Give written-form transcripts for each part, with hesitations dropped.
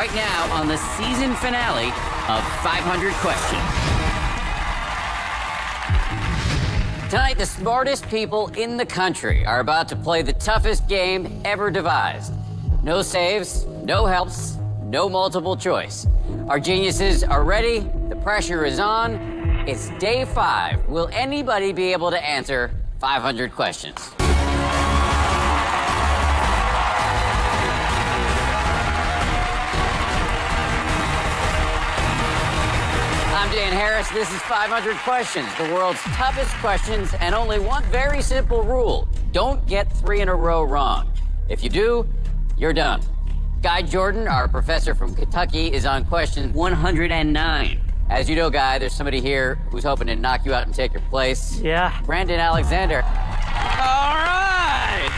Right now on the season finale of 500 Questions. Tonight, the smartest people in the country are about to play the toughest game ever devised. No saves, no helps, no multiple choice. Our geniuses are ready. The pressure is on. It's day 5. Will anybody be able to answer 500 questions? I'm Dan Harris. This is 500 Questions, the world's toughest questions, and only one very simple rule. Don't get 3 in a row wrong. If you do, you're done. Guy Jordan, our professor from Kentucky, is on question 109. As you know, Guy, there's somebody here who's hoping to knock you out and take your place. Yeah. Brandon Alexander. All right.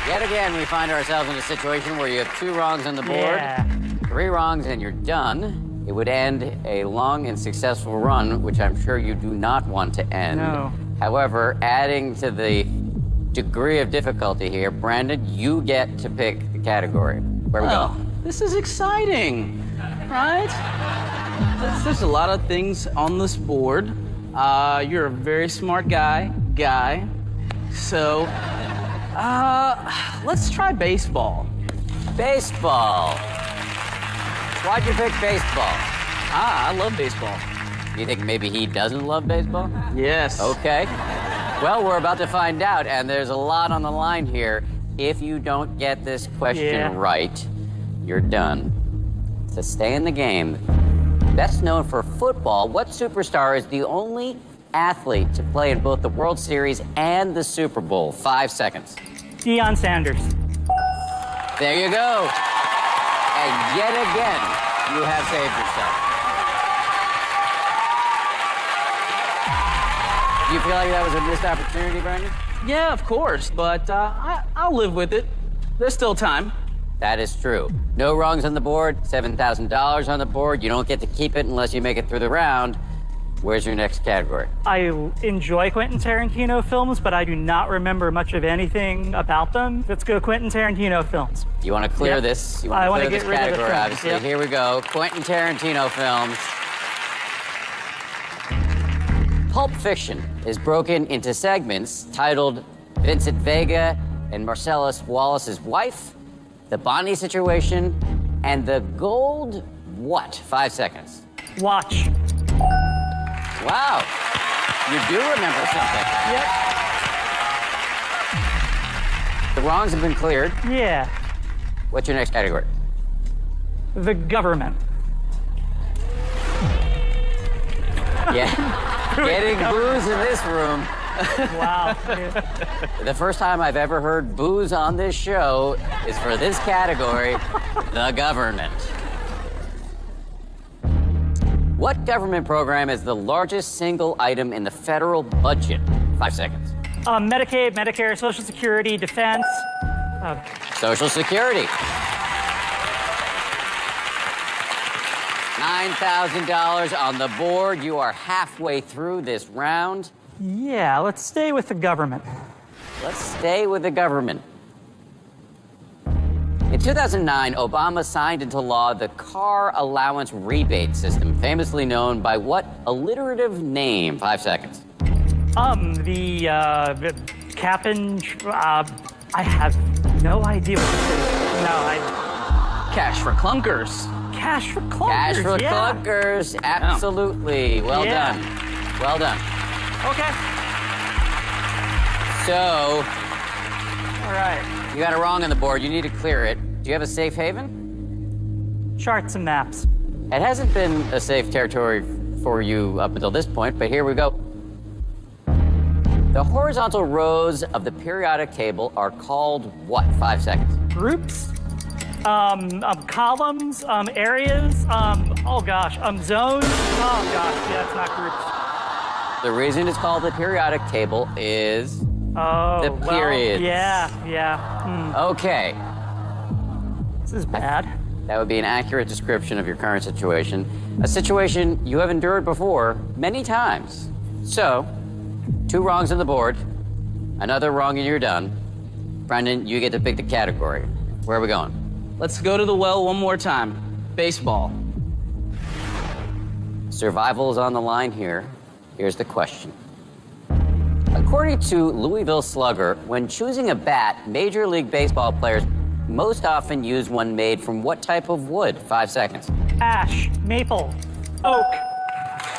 Yet again, we find ourselves in a situation where you have 2 wrongs on the board. Yeah. 3 wrongs and you're done. It would end a long and successful run, which I'm sure you do not want to end. No. However, adding to the degree of difficulty here, Brandon, you get to pick the category. Where we go? This is exciting, right? There's a lot of things on this board. You're a very smart guy. So, let's try baseball. Baseball. Why'd you pick baseball? I love baseball. You think maybe he doesn't love baseball? Yes. Okay. Well, we're about to find out, and there's a lot on the line here. If you don't get this question right, you're done. To stay in the game, best known for football, what superstar is the only athlete to play in both the World Series and the Super Bowl? 5 seconds. Deion Sanders. There you go. And yet again, you have saved yourself. Do you feel like that was a missed opportunity, Brandon? Yeah, of course, but I'll live with it. There's still time. That is true. No wrongs on the board, $7,000 on the board. You don't get to keep it unless you make it through the round. Where's your next category? I enjoy Quentin Tarantino films, but I do not remember much of anything about them. Let's go Quentin Tarantino films. You want to clear this? You want I to want clear to this get rid of the category, films. obviously. Yep. Here we go. Quentin Tarantino films. Pulp Fiction is broken into segments titled Vincent Vega and Marcellus Wallace's Wife, The Bonnie Situation, and The Gold what? 5 seconds. Watch. Wow. You do remember something. Yep. The wrongs have been cleared. Yeah. What's your next category? The government. Yeah. Getting booze in this room. Wow. The first time I've ever heard booze on this show is for this category, the government. What government program is the largest single item in the federal budget? 5 seconds. Medicaid, Medicare, Social Security, Defense. Social Security. $9,000 on the board. You are halfway through this round. Yeah, let's stay with the government. Let's stay with the government. In 2009, Obama signed into law the car allowance rebate system, famously known by what alliterative name? 5 seconds. The cap and... I have no idea what this is. No, Cash for clunkers. Cash for clunkers, Cash for yeah. clunkers, absolutely. Well Yeah. done. Well done. Okay. So, All right. you got a wrong on the board. You need to clear it. Do you have a safe haven? Charts and maps. It hasn't been a safe territory for you up until this point, but here we go. The horizontal rows of the periodic table are called what? 5 seconds. Groups. Columns. Areas. Zones. Oh gosh, yeah, it's not groups. The reason it's called the periodic table is Oh, the periods. Yeah. Okay. This is bad. That would be an accurate description of your current situation, a situation you have endured before many times. So, 2 wrongs on the board, another wrong and you're done. Brendan, you get to pick the category. Where are we going? Let's go to the well one more time. Baseball. Survival is on the line here. Here's the question. According to Louisville Slugger, when choosing a bat, Major League Baseball players most often use one made from what type of wood? 5 seconds. Ash, maple, oak.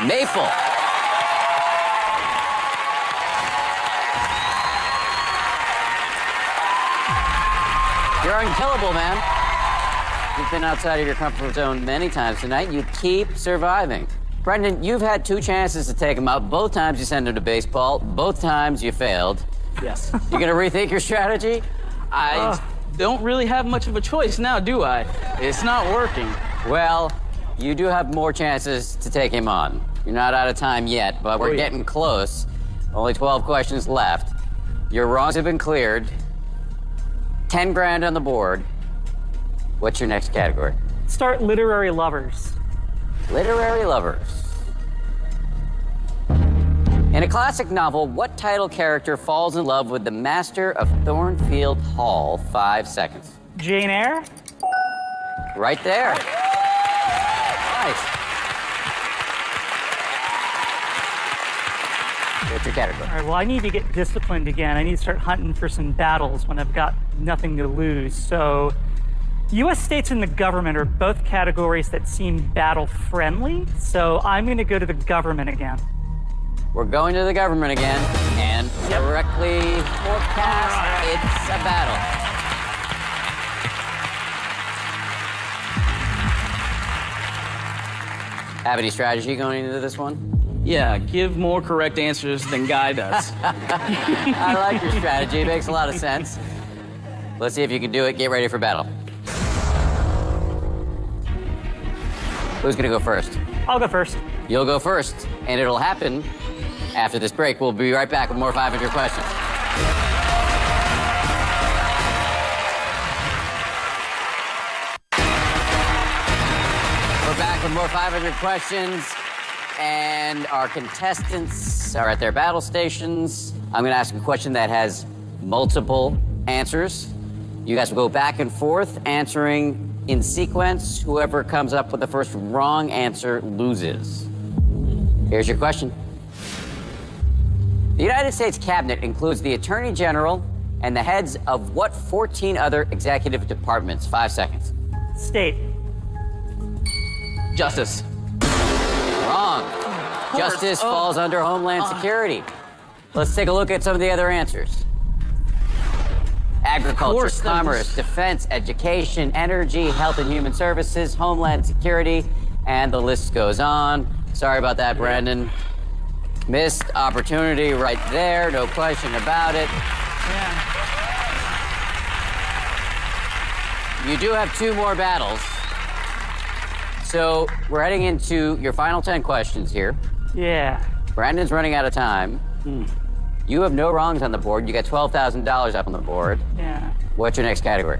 Maple. You're unkillable, man. You've been outside of your comfort zone many times tonight. You keep surviving. Brendan, you've had 2 chances to take him out. Both times you sent him to baseball. Both times you failed. Yes. You gonna rethink your strategy? I don't really have much of a choice now, do I? It's not working. Well, you do have more chances to take him on. You're not out of time yet, but we're getting close. Only 12 questions left. Your wrongs have been cleared. 10 grand on the board. What's your next category? Start literary lovers. Literary lovers. In a classic novel, what title character falls in love with the master of Thornfield Hall? 5 seconds. Jane Eyre? Right there. Nice. What's your category? All right, well, I need to get disciplined again. I need to start hunting for some battles when I've got nothing to lose. So, U.S. states and the government are both categories that seem battle-friendly. So I'm going to go to the government again. We're going to the government again, and correctly forecast, it's a battle. Have any strategy going into this one? Yeah, give more correct answers than Guy does. I like your strategy. It makes a lot of sense. Let's see if you can do it. Get ready for battle. Who's gonna go first? I'll go first. You'll go first, and it'll happen after this break. We'll be right back with more 500 questions. We're back with more 500 questions, and our contestants are at their battle stations. I'm gonna ask a question that has multiple answers. You guys will go back and forth, answering in sequence. Whoever comes up with the first wrong answer loses. Here's your question. The United States Cabinet includes the Attorney General and the heads of what 14 other executive departments? 5 seconds. State. Justice. Wrong. Justice falls under Homeland Security. Let's take a look at some of the other answers. Agriculture, commerce, defense, education, energy, health and human services, Homeland Security, and the list goes on. Sorry about that, Brandon. Missed opportunity right there, no question about it. Yeah. You do have 2 more battles. So we're heading into your final 10 questions here. Yeah. Brandon's running out of time. You have no wrongs on the board. You got $12,000 up on the board. Yeah. What's your next category?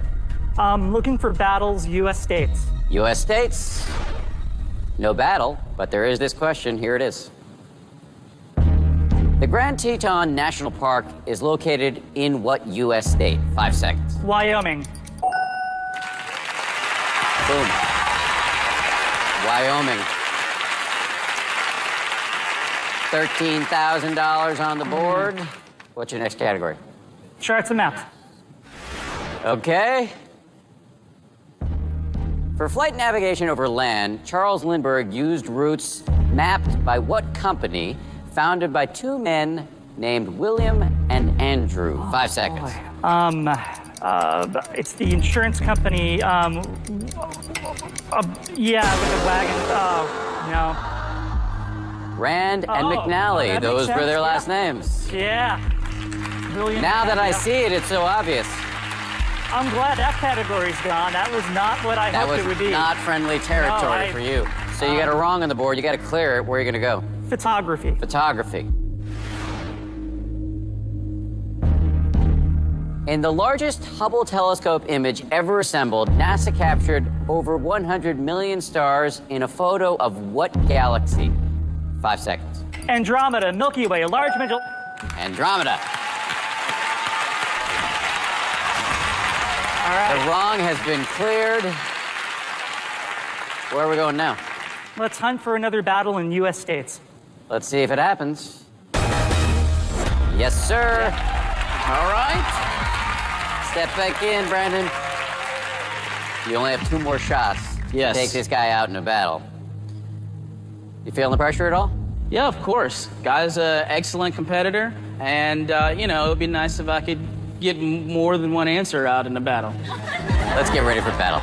Looking for battles, U.S. states. U.S. states. No battle, but there is this question. Here it is. The Grand Teton National Park is located in what U.S. state? 5 seconds. Wyoming. Boom. Wyoming. $13,000 on the board. What's your next category? Charts and maps. Okay. For flight navigation over land, Charles Lindbergh used routes mapped by what company, founded by 2 men named William and Andrew? 5 seconds. It's the insurance company. Yeah, with the wagon. Oh, no. Rand and Oh, McNally. that Those makes were their sense, last names. Yeah. Brilliant. Now that I Yeah. see it, it's so obvious. I'm glad that category's gone. That was not what I That hoped was it would be. not friendly territory No, for you. So you got a wrong on the board. You got to clear it. Where are you going to go? Photography. Photography. In the largest Hubble telescope image ever assembled, NASA captured over 100 million stars in a photo of what galaxy? 5 seconds. Andromeda, Milky Way, a large middle. Andromeda. right. The wrong has been cleared. Where are we going now? Let's hunt for another battle in U.S. states. Let's see if it happens. Yes, sir. All right. Step back in, Brandon. You only have 2 more shots Yes. to take this guy out in a battle. You feeling the pressure at all? Yeah, of course. Guy's an excellent competitor, and you know, it would be nice if I could get more than one answer out in a battle. Let's get ready for battle.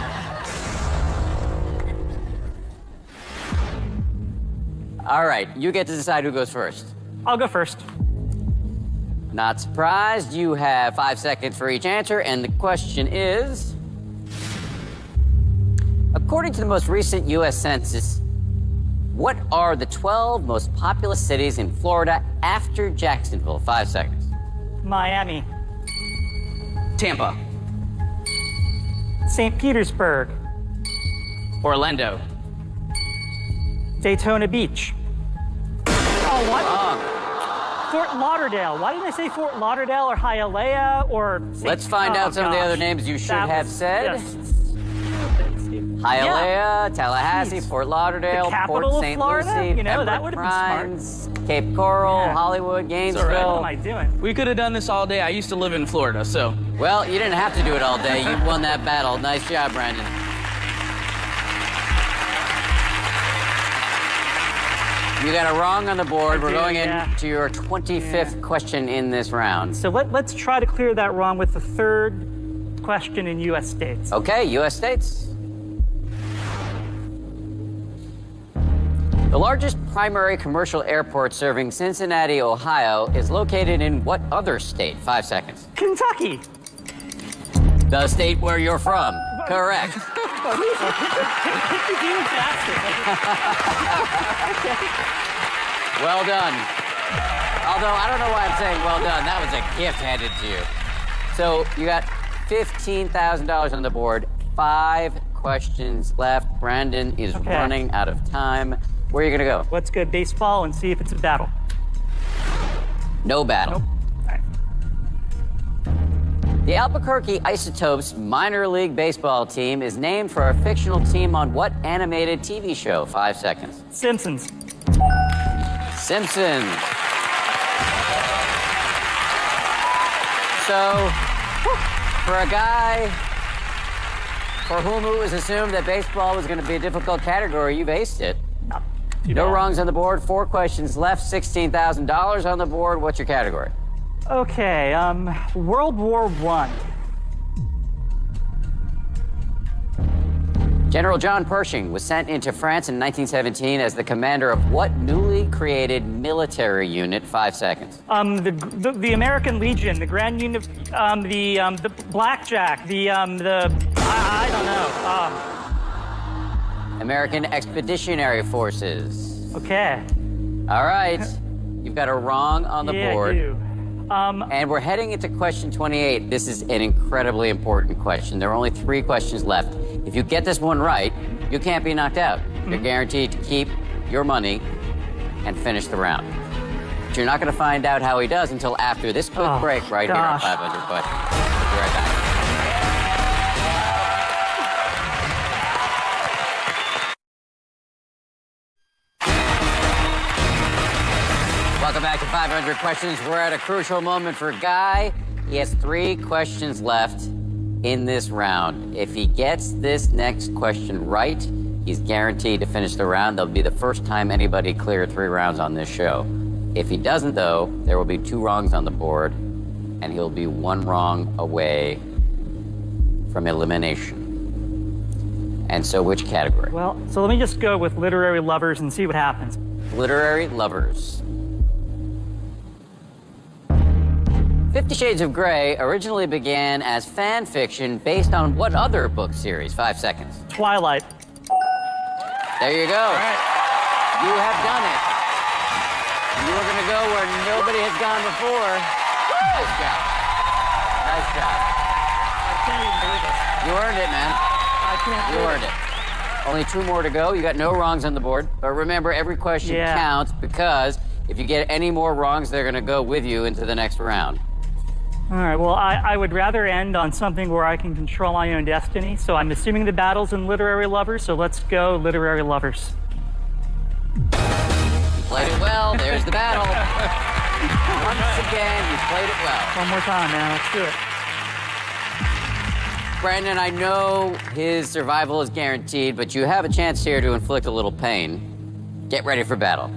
All right, you get to decide who goes first. I'll go first. Not surprised. You have 5 seconds for each answer, and the question is, according to the most recent U.S. Census, what are the 12 most populous cities in Florida after Jacksonville? 5 seconds. Miami, Tampa, St. Petersburg, Orlando, Daytona Beach. Oh, what? Wrong. Fort Lauderdale. Why didn't I say Fort Lauderdale or Hialeah or St. Let's find out some of the other gosh. names you should That have was said. just- Hialeah, Tallahassee, Jeez. Fort Lauderdale, The capital Port of St. Florida? Lucie, You know, that Pembroke would've been smart. Pines, Cape Coral, Yeah. Hollywood, all Gainesville. right. What am I doing? We could have done this all day. I used to live in Florida, so. Well, you didn't have to do it all day. You won that battle. Nice job, Brandon. You got a wrong on the board. I We're do, going yeah. into your 25th question in this round. So let's try to clear that wrong with the third question in U.S. states. Okay, U.S. states. The largest primary commercial airport serving Cincinnati, Ohio, is located in what other state? 5 seconds. Kentucky. The state where you're from. Correct. Even faster. Well done. Although, I don't know why I'm saying well done. That was a gift handed to you. So, you got $15,000 on the board. 5 questions left. Brandon is Okay. running out of time. Where are you going to go? Let's go baseball and see if it's a battle. No battle. Nope. All right. The Albuquerque Isotopes minor league baseball team is named for a fictional team on what animated TV show? 5 seconds. Simpsons. Simpsons. So, for a guy for whom it was assumed that baseball was going to be a difficult category, you've aced it. Not too No bad. wrongs on the board. 4 questions left. $16,000 on the board. What's your category? Okay, World War I. General John Pershing was sent into France in 1917 as the commander of what newly created military unit? 5 seconds. The American Legion, the Grand Union, the Blackjack, I don't know. American Expeditionary Forces. Okay. All right. You've got a wrong on the Yeah, board. I do. And we're heading into question 28. This is an incredibly important question. There are only 3 questions left. If you get this one right, you can't be knocked out. You're guaranteed to keep your money and finish the round. But you're not going to find out how he does until after this quick Oh, break right gosh. here on 500 Questions. We'll be right back. Welcome back to 500 Questions. We're at a crucial moment for Guy. He has 3 questions left in this round. If he gets this next question right, he's guaranteed to finish the round. That'll be the first time anybody cleared 3 rounds on this show. If he doesn't, though, there will be 2 wrongs on the board, and he'll be 1 wrong away from elimination. And so, which category? Well, so let me just go with literary lovers and see what happens. Literary lovers. 50 Shades of Grey originally began as fan fiction based on what other book series? 5 seconds. Twilight. There you go. All right. You have done it. You are going to go where nobody has gone before. Nice job. Nice job. I can't even believe it. You earned it, man. I can't You believe earned it. Only 2 more to go. You got no wrongs on the board. But remember, every question Yeah. counts because if you get any more wrongs, they're going to go with you into the next round. All right, well, I would rather end on something where I can control my own destiny. So I'm assuming the battle's in literary lovers, so let's go literary lovers. Played it well. There's the battle. Once again, you played it well. One more time, man, let's do it. Brandon, I know his survival is guaranteed, but you have a chance here to inflict a little pain. Get ready for battle.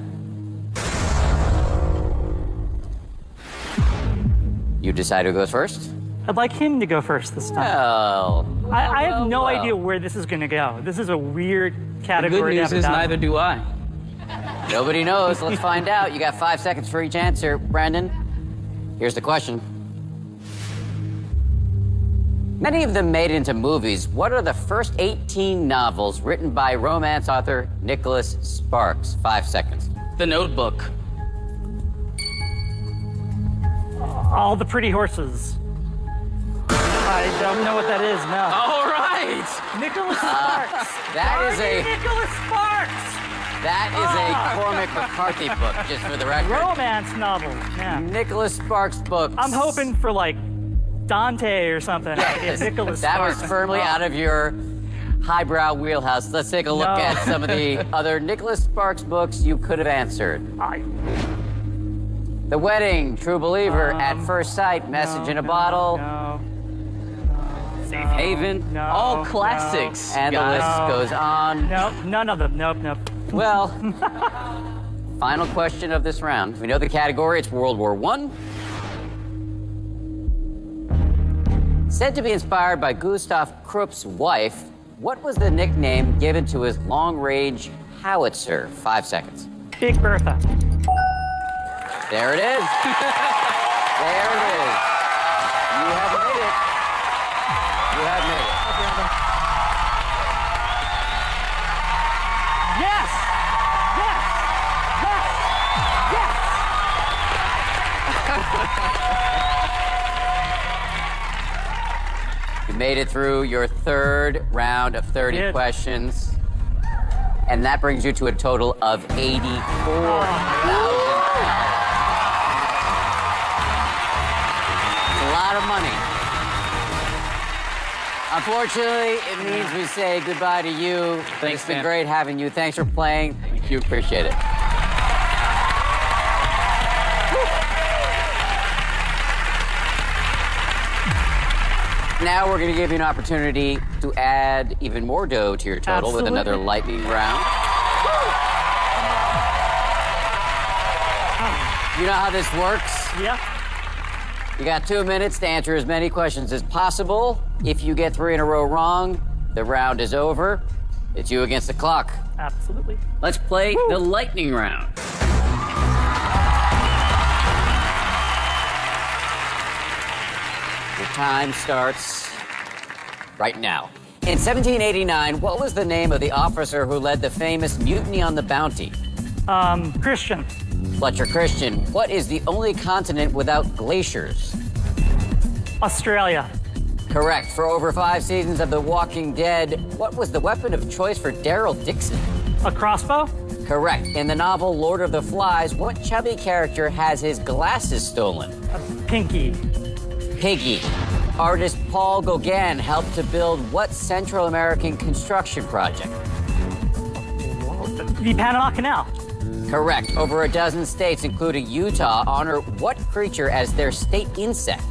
You decide who goes first? I'd like him to go first this time. Well, I have no well. idea where this is going to go. This is a weird The category. good to news have a is battle. neither do I. Nobody knows. Let's find out. You got 5 seconds for each answer. Brandon, here's the question. Many of them made it into movies. What are the first 18 novels written by romance author Nicholas Sparks? 5 seconds. The Notebook. All the Pretty Horses. I don't know what that is, no. All right. Nicholas Sparks. That is a Nicholas Sparks. Cormac McCarthy book, just for the record. Romance novel. Yeah. Nicholas Sparks books. I'm hoping for like Dante or something. Yes, Nicholas that Sparks. was firmly out of your highbrow wheelhouse. Let's take a look No. at some of the other Nicholas Sparks books you could have answered. The Wedding, True Believer, At First Sight, Message in a Bottle, No. Safe Haven. No, All classics. and the guys. list goes on. No, none of them. Nope. Well, final question of this round. We know the category, it's World War I. Said to be inspired by Gustav Krupp's wife, what was the nickname given to his long-range howitzer? 5 seconds. Big Bertha. There it is. There it is. You have made it. You have made it. Yes! Yes! Yes! You made it through your third round of 30 Did. questions. And that brings you to a total of $84,000. It's a lot of money. Unfortunately, it means we say goodbye to you. Thanks, It's been man. great having you. Thanks for playing. Thank you. Appreciate it. Now we're going to give you an opportunity to add even more dough to your total with another Absolutely. lightning round. You know how this works? Yeah. You got 2 minutes to answer as many questions as possible. If you get 3 in a row wrong, the round is over. It's you against the clock. Absolutely. Let's play the lightning round. Your time starts right now. In 1789, what was the name of the officer who led the famous Mutiny on the Bounty? Christian. Fletcher Christian. What is the only continent without glaciers? Australia. Correct. For over 5 seasons of The Walking Dead, what was the weapon of choice for Daryl Dixon? A crossbow. Correct. In the novel Lord of the Flies, what chubby character has his glasses stolen? Pinky. Piggy. Artist Paul Gauguin helped to build what Central American construction project? The Panama Canal. Correct. Over a dozen states, including Utah, honor what creature as their state insect?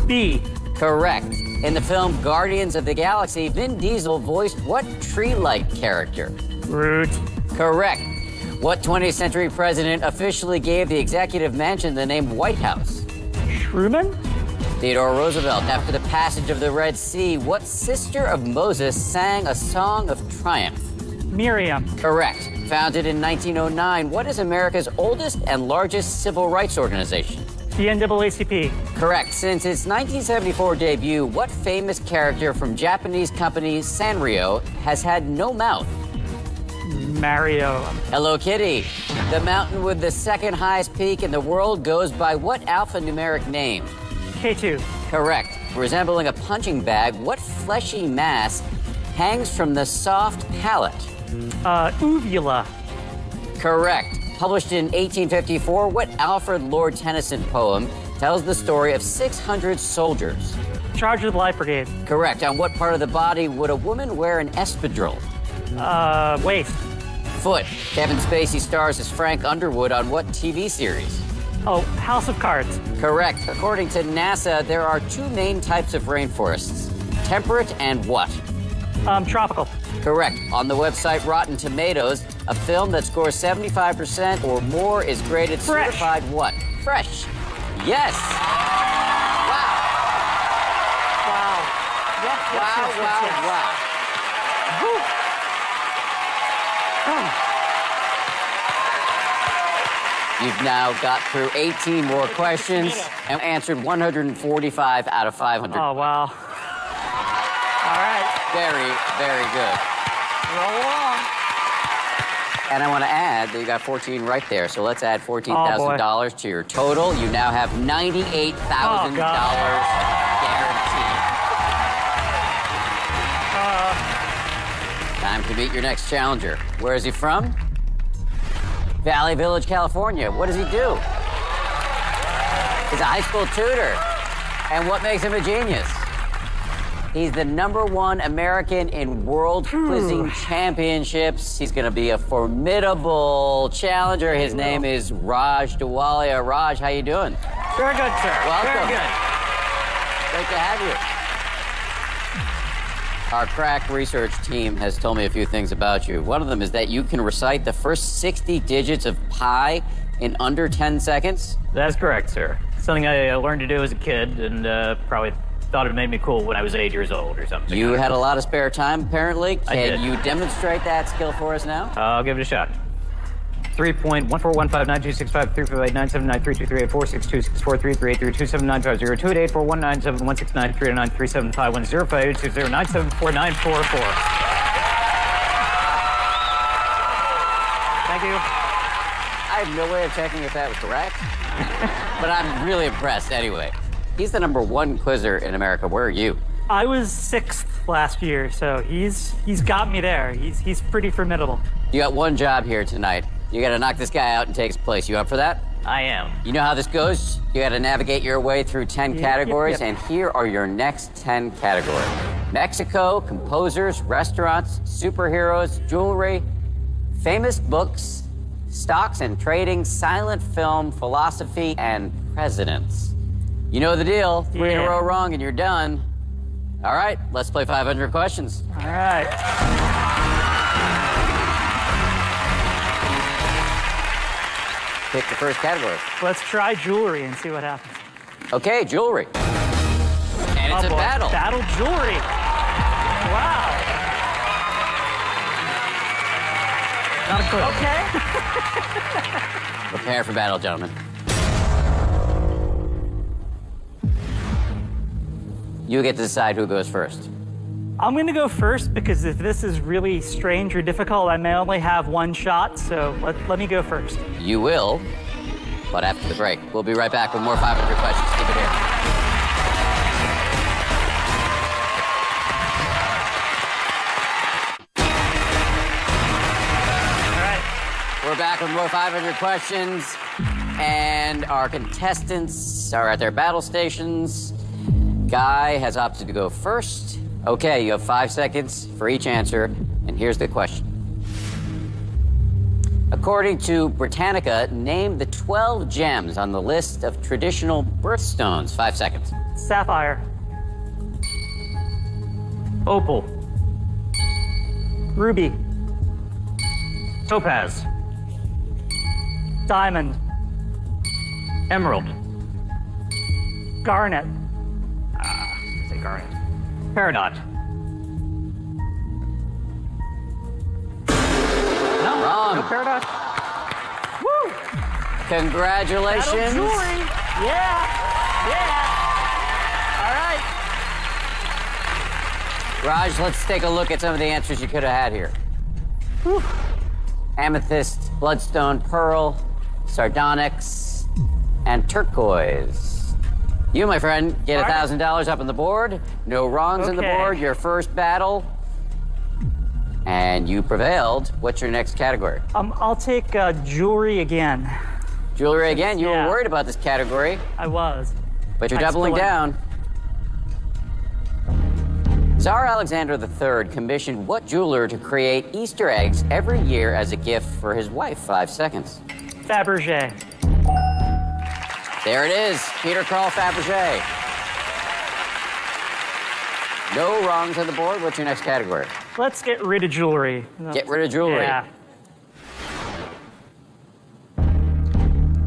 Bee. Correct. In the film Guardians of the Galaxy, Vin Diesel voiced what tree-like character? Groot. Correct. What 20th century president officially gave the executive mansion the name White House? Truman. Theodore Roosevelt. After the passage of the Red Sea, what sister of Moses sang a song of triumph? Miriam. Correct. Founded in 1909, what is America's oldest and largest civil rights organization? The NAACP. Correct. Since its 1974 debut, what famous character from Japanese company Sanrio has had no mouth? Mario. Hello Kitty. The mountain with the second highest peak in the world goes by what alphanumeric name? K2. Correct. Resembling a punching bag, what fleshy mass hangs from the soft palate? Uvula. Correct. Published in 1854, what Alfred Lord Tennyson poem tells the story of 600 soldiers. Charge of the Light Brigade. Correct. On what part of the body would a woman wear an espadrille? Waste. Foot. Kevin Spacey stars as Frank Underwood on what TV series? Oh, House of Cards. Correct. According to NASA, there are two main types of rainforests. Temperate and what? Tropical. Correct. On the website Rotten Tomatoes, a film that scores 75% or more is graded Fresh. certified what? Fresh. Yes. Wow. Wow. Yes, yes, Wow, yes, yes, wow, yes. wow. You've now got through 18 more questions and answered 145 out of 500. Oh, wow. All right. Very, very good. Roll along. And I want to add that you got 14 right there. So let's add $14,000 to your total. You now have $98,000 guaranteed. Time to meet your next challenger. Where is he from? Valley Village, California. What does he do? He's a high school tutor. And what makes him a genius? He's the #1 American in World Quizzing Championships. He's going to be a formidable challenger. His name is Raj Dawalia. Raj, how you doing? Very good, sir. Welcome. Very good. Great to have you. Our crack research team has told me a few things about you. One of them is that you can recite the first 60 digits of pi in under 10 seconds. That's correct, sir. Something I learned to do as a kid and probably thought it made me cool when I was 8 years old or something. You had a lot of spare time, apparently. I did. Can you demonstrate that skill for us now? I'll give it a shot. 3.14159265 Thank you. I have no way of checking if that was correct, but I'm really impressed anyway. He's the #1 quizzer in America. Where are you? I was 6th last year, so he's got me there. He's pretty formidable. You got one job here tonight. You got to knock this guy out and take his place. You up for that? I am. You know how this goes? You got to navigate your way through 10 Yep, categories, yep. and here are your next 10 categories. Mexico, composers, restaurants, superheroes, jewelry, famous books, stocks and trading, silent film, philosophy, and presidents. You know the deal. 3 in a Yeah. row wrong and you're done. All right, let's play 500 questions. All right. Pick the first category. Let's try jewelry and see what happens. Okay, jewelry. And it's Oh, a boy. battle. Battle jewelry. Wow. Not a clue. Okay. Prepare for battle, gentlemen. You get to decide who goes first. I'm going to go first because if this is really strange or difficult, I may only have one shot, so let me go first. You will, but after the break. We'll be right back with more 500 questions. Keep it here. All right. We're back with more 500 questions, and our contestants are at their battle stations. Guy has opted to go first. Okay, you have 5 seconds for each answer, and here's the question. According to Britannica, name the 12 gems on the list of traditional birthstones. 5 seconds. Sapphire. Opal. Ruby. Topaz. Diamond. Emerald. Garnet. Say garnet. Peridot. No. Wrong. No peridot. Woo! Congratulations. Battle jewelry. Yeah. Yeah. All right. Raj, let's take a look at some of the answers you could have had here. Whew. Amethyst, bloodstone, pearl, sardonyx, and turquoise. You, my friend, get All right. $1,000 up on the board. No wrongs on the Okay. board. Your first battle. And you prevailed. What's your next category? I'll take jewelry again. Jewelry again. You Yeah. were worried about this category, I was. but you're I doubling still down. Tsar Alexander III commissioned what jeweler to create Easter eggs every year as a gift for his wife? 5 seconds. Fabergé. There it is, Peter Carl Fabergé. No wrongs on the board. What's your next category? Let's get rid of jewelry. Get rid of jewelry. Yeah.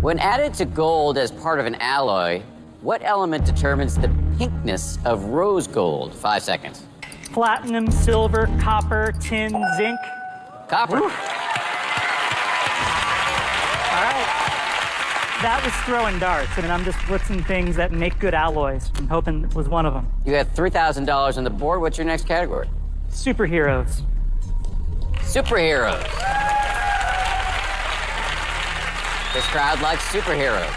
When added to gold as part of an alloy, what element determines the pinkness of rose gold? 5 seconds. Platinum, silver, copper, tin, zinc. Copper. All right. That was throwing darts. I mean, I'm just blitzing things that make good alloys. I'm hoping it was one of them. You got $3,000 on the board. What's your next category? Superheroes. Superheroes. This crowd likes superheroes.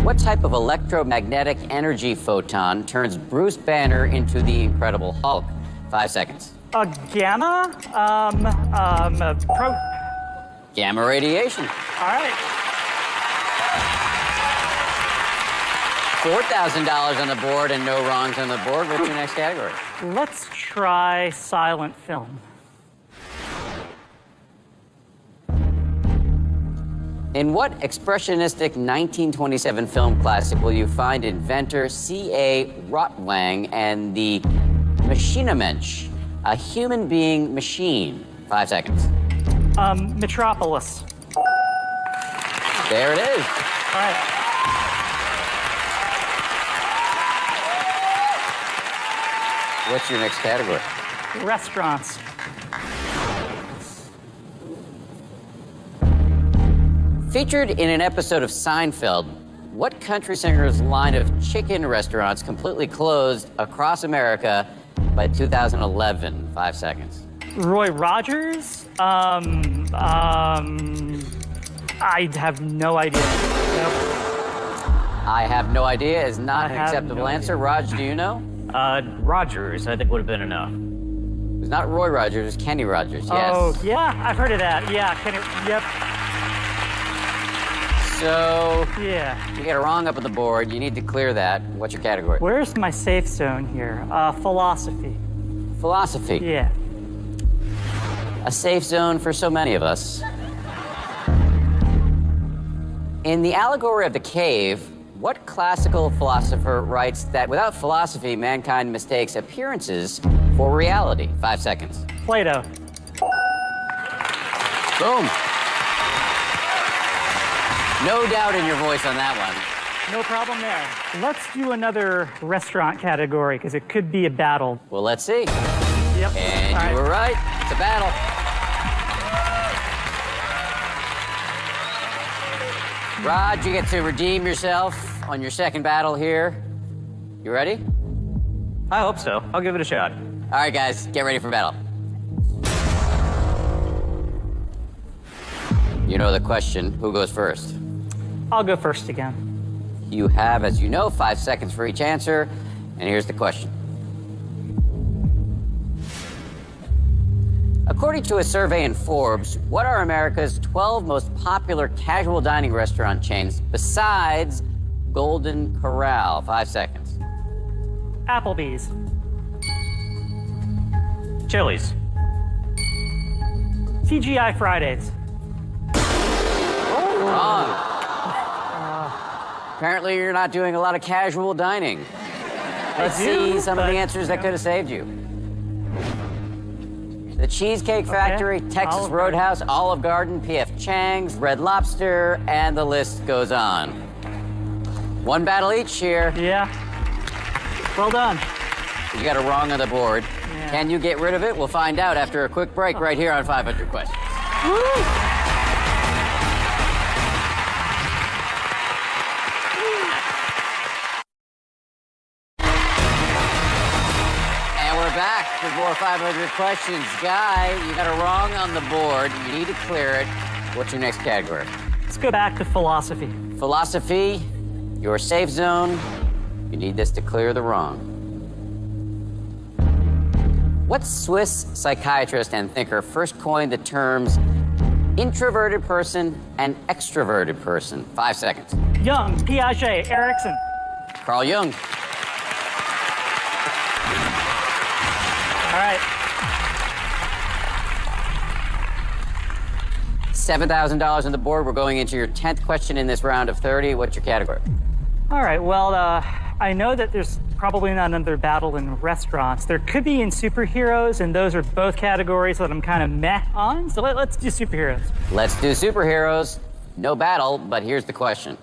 What type of electromagnetic energy photon turns Bruce Banner into the Incredible Hulk? 5 seconds. A gamma? Gamma radiation. All right. $4,000 on the board and no wrongs on the board. What's your next category? Let's try silent film. In what expressionistic 1927 film classic will you find inventor C.A. Rotwang and the Machinamensch, a human being machine? 5 seconds. Metropolis. There it is. All right. What's your next category? Restaurants. Featured in an episode of Seinfeld, what country singer's line of chicken restaurants completely closed across America by 2011? 5 seconds. Roy Rogers? I have no idea. Nope. I have no idea is not I an have acceptable no answer. idea. Raj, do you know? Rogers, I think, would have been enough. It was not Roy Rogers, it was Kenny Rogers, yes. Oh, yeah, I've heard of that. Yeah, yep, So, yeah. you got a wrong up on the board. You need to clear that. What's your category? Where's my safe zone here? Philosophy. Philosophy. Yeah. A safe zone for so many of us. In the allegory of the cave, what classical philosopher writes that without philosophy, mankind mistakes appearances for reality? 5 seconds. Plato. Boom. No doubt in your voice on that one. No problem there. Let's do another restaurant category because it could be a battle. Well, let's see. Yep. And All you right. were right. It's a battle. Rod, you get to redeem yourself on your second battle here. You ready? I hope so. I'll give it a shot. All right, guys, get ready for battle. You know the question, who goes first? I'll go first again. You have, as you know, 5 seconds for each answer, and here's the question. According to a survey in Forbes, what are America's 12 most popular casual dining restaurant chains besides Golden Corral? 5 seconds. Applebee's. Chili's. TGI Fridays. Wrong. Apparently, you're not doing a lot of casual dining. Let's do, see some of but, the answers that you know. could have saved you. The Cheesecake Factory, Texas Olive Roadhouse, Olive Garden, P.F. Chang's, Red Lobster, and the list goes on. One battle each here. Yeah. Well done. You got a wrong on the board. Yeah. Can you get rid of it? We'll find out after a quick break right here on 500 Questions. And we're back with more 500 Questions. Guy, you got a wrong on the board. You need to clear it. What's your next category? Let's go back to philosophy. Philosophy, your safe zone. You need this to clear the wrong. What Swiss psychiatrist and thinker first coined the terms introverted person and extroverted person. 5 seconds. Jung, Piaget, Erickson. Carl Jung. All right. $7,000 on the board. We're going into your 10th question in this round of 30. What's your category? All right, well, I know that there's probably not another battle in restaurants. There could be in superheroes, and those are both categories that I'm kind of meh on. So let's do superheroes. Let's do superheroes. No battle, but here's the question.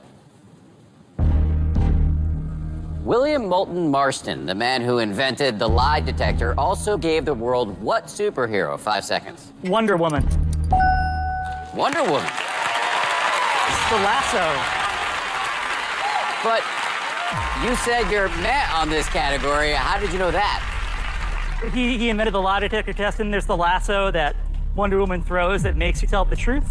William Moulton Marston, the man who invented the lie detector, also gave the world what superhero? 5 seconds. Wonder Woman. Wonder Woman. It's the lasso. But you said you're meh on this category. How did you know that? He invented the lie detector test, and there's the lasso that Wonder Woman throws that makes you tell the truth.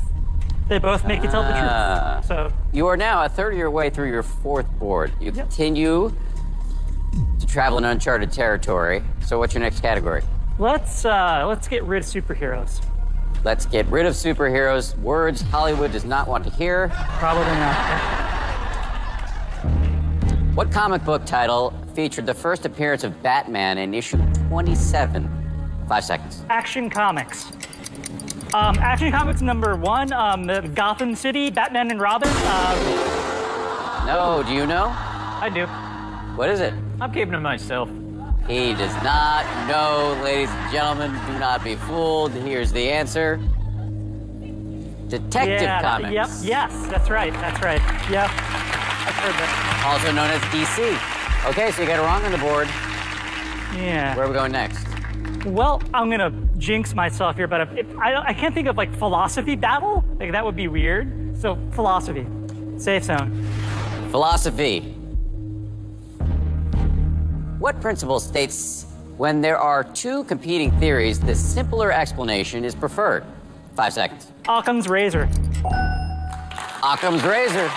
They both make you tell the truth. So You are now a third of your way through your fourth board. You continue to travel in uncharted territory. So what's your next category? let's get rid of superheroes. Let's get rid of superheroes. Words Hollywood does not want to hear. Probably not. What comic book title featured the first appearance of Batman in issue 27? 5 seconds. Action Comics. Action Comics #1, Gotham City, Batman and Robin. No, do you know? I do. What is it? I'm keeping it myself. He does not know, ladies and gentlemen. Do not be fooled. Here's the answer. Detective Comics. Yep, yes, that's right. Yep, I've heard that. Also known as DC. Okay, so you got it wrong on the board. Yeah. Where are we going next? Well, I'm gonna jinx myself here, but I can't think of like philosophy battle. Like that would be weird. So philosophy, safe zone. Philosophy. What principle states when there are two competing theories, the simpler explanation is preferred? 5 seconds. Occam's razor. Occam's razor.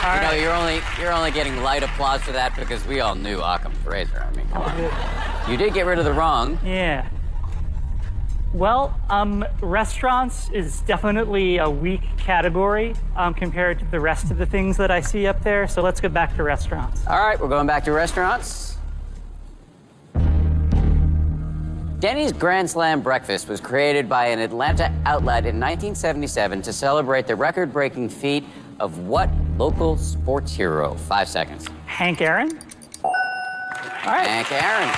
All You know, right. you're only getting light applause for that because we all knew Occam's razor. I mean, come on. You did get rid of the wrong. Yeah. Well, restaurants is definitely a weak category compared to the rest of the things that I see up there. So let's go back to restaurants. All right, we're going back to restaurants. Denny's Grand Slam Breakfast was created by an Atlanta outlet in 1977 to celebrate the record-breaking feat of what local sports hero? 5 seconds. Hank Aaron. All right. Hank Aaron.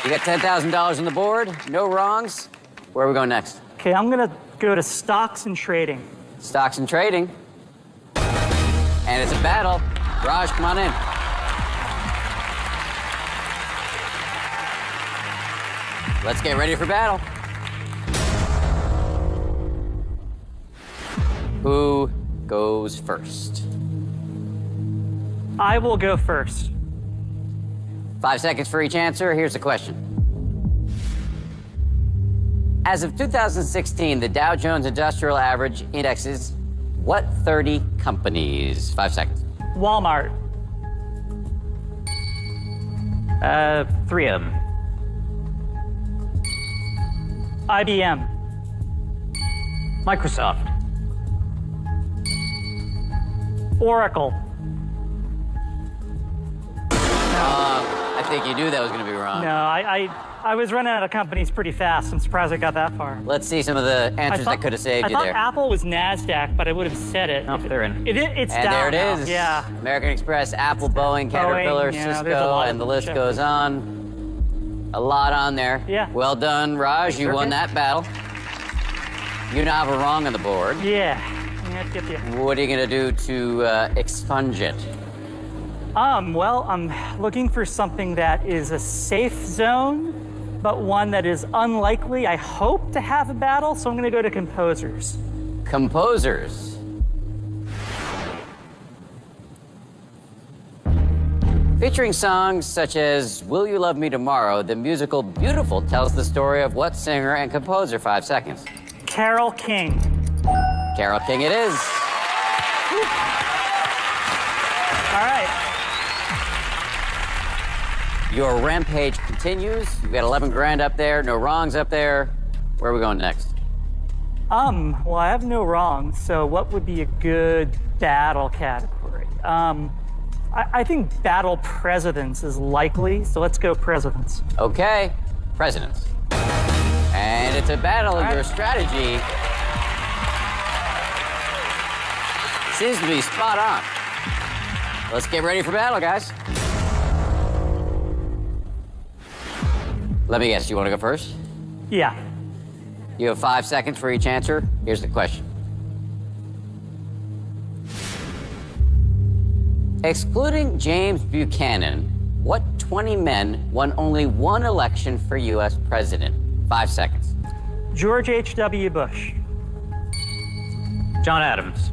You got $10,000 on the board. No wrongs. Where are we going next? Okay, I'm gonna go to stocks and trading. Stocks and trading. And it's a battle. Raj, come on in. Let's get ready for battle. Who goes first? I will go first. 5 seconds for each answer. Here's the question. As of 2016, the Dow Jones Industrial Average indexes what 30 companies? 5 seconds. Walmart. 3M. IBM. Microsoft. Oracle. I think you knew that was going to be wrong. No, I was running out of companies pretty fast. I'm surprised I got that far. Let's see some of the answers that could have saved you I there. thought Apple was NASDAQ, but I would have said it. Oh, they're in. It's And down there it now. is. Yeah. American Express, Apple, Boeing, Caterpillar, yeah, there's a Cisco, lot and the of list check. goes on. A lot on there. Yeah. Well done, Raj. You sir. won that battle. You now have a wrong on the board. Yeah. Get you. What are you going to do to expunge it? Well, I'm looking for something that is a safe zone, but one that is unlikely, I hope, to have a battle, so I'm going to go to composers. Composers. Featuring songs such as Will You Love Me Tomorrow, the musical Beautiful tells the story of what singer and composer? 5 seconds. Carole King. Carole King it is. All right. Your rampage continues. You've got 11 grand up there, no wrongs up there. Where are we going next? Well, I have no wrongs, so what would be a good battle category? I think battle presidents is likely, so let's go presidents. Okay, presidents. And it's a battle of your strategy. Seems to be spot on. Let's get ready for battle, guys. Let me guess, you want to go first? Yeah. You have 5 seconds for each answer. Here's the question. Excluding James Buchanan, what 20 men won only one election for U.S. president? 5 seconds. George H.W. Bush. John Adams.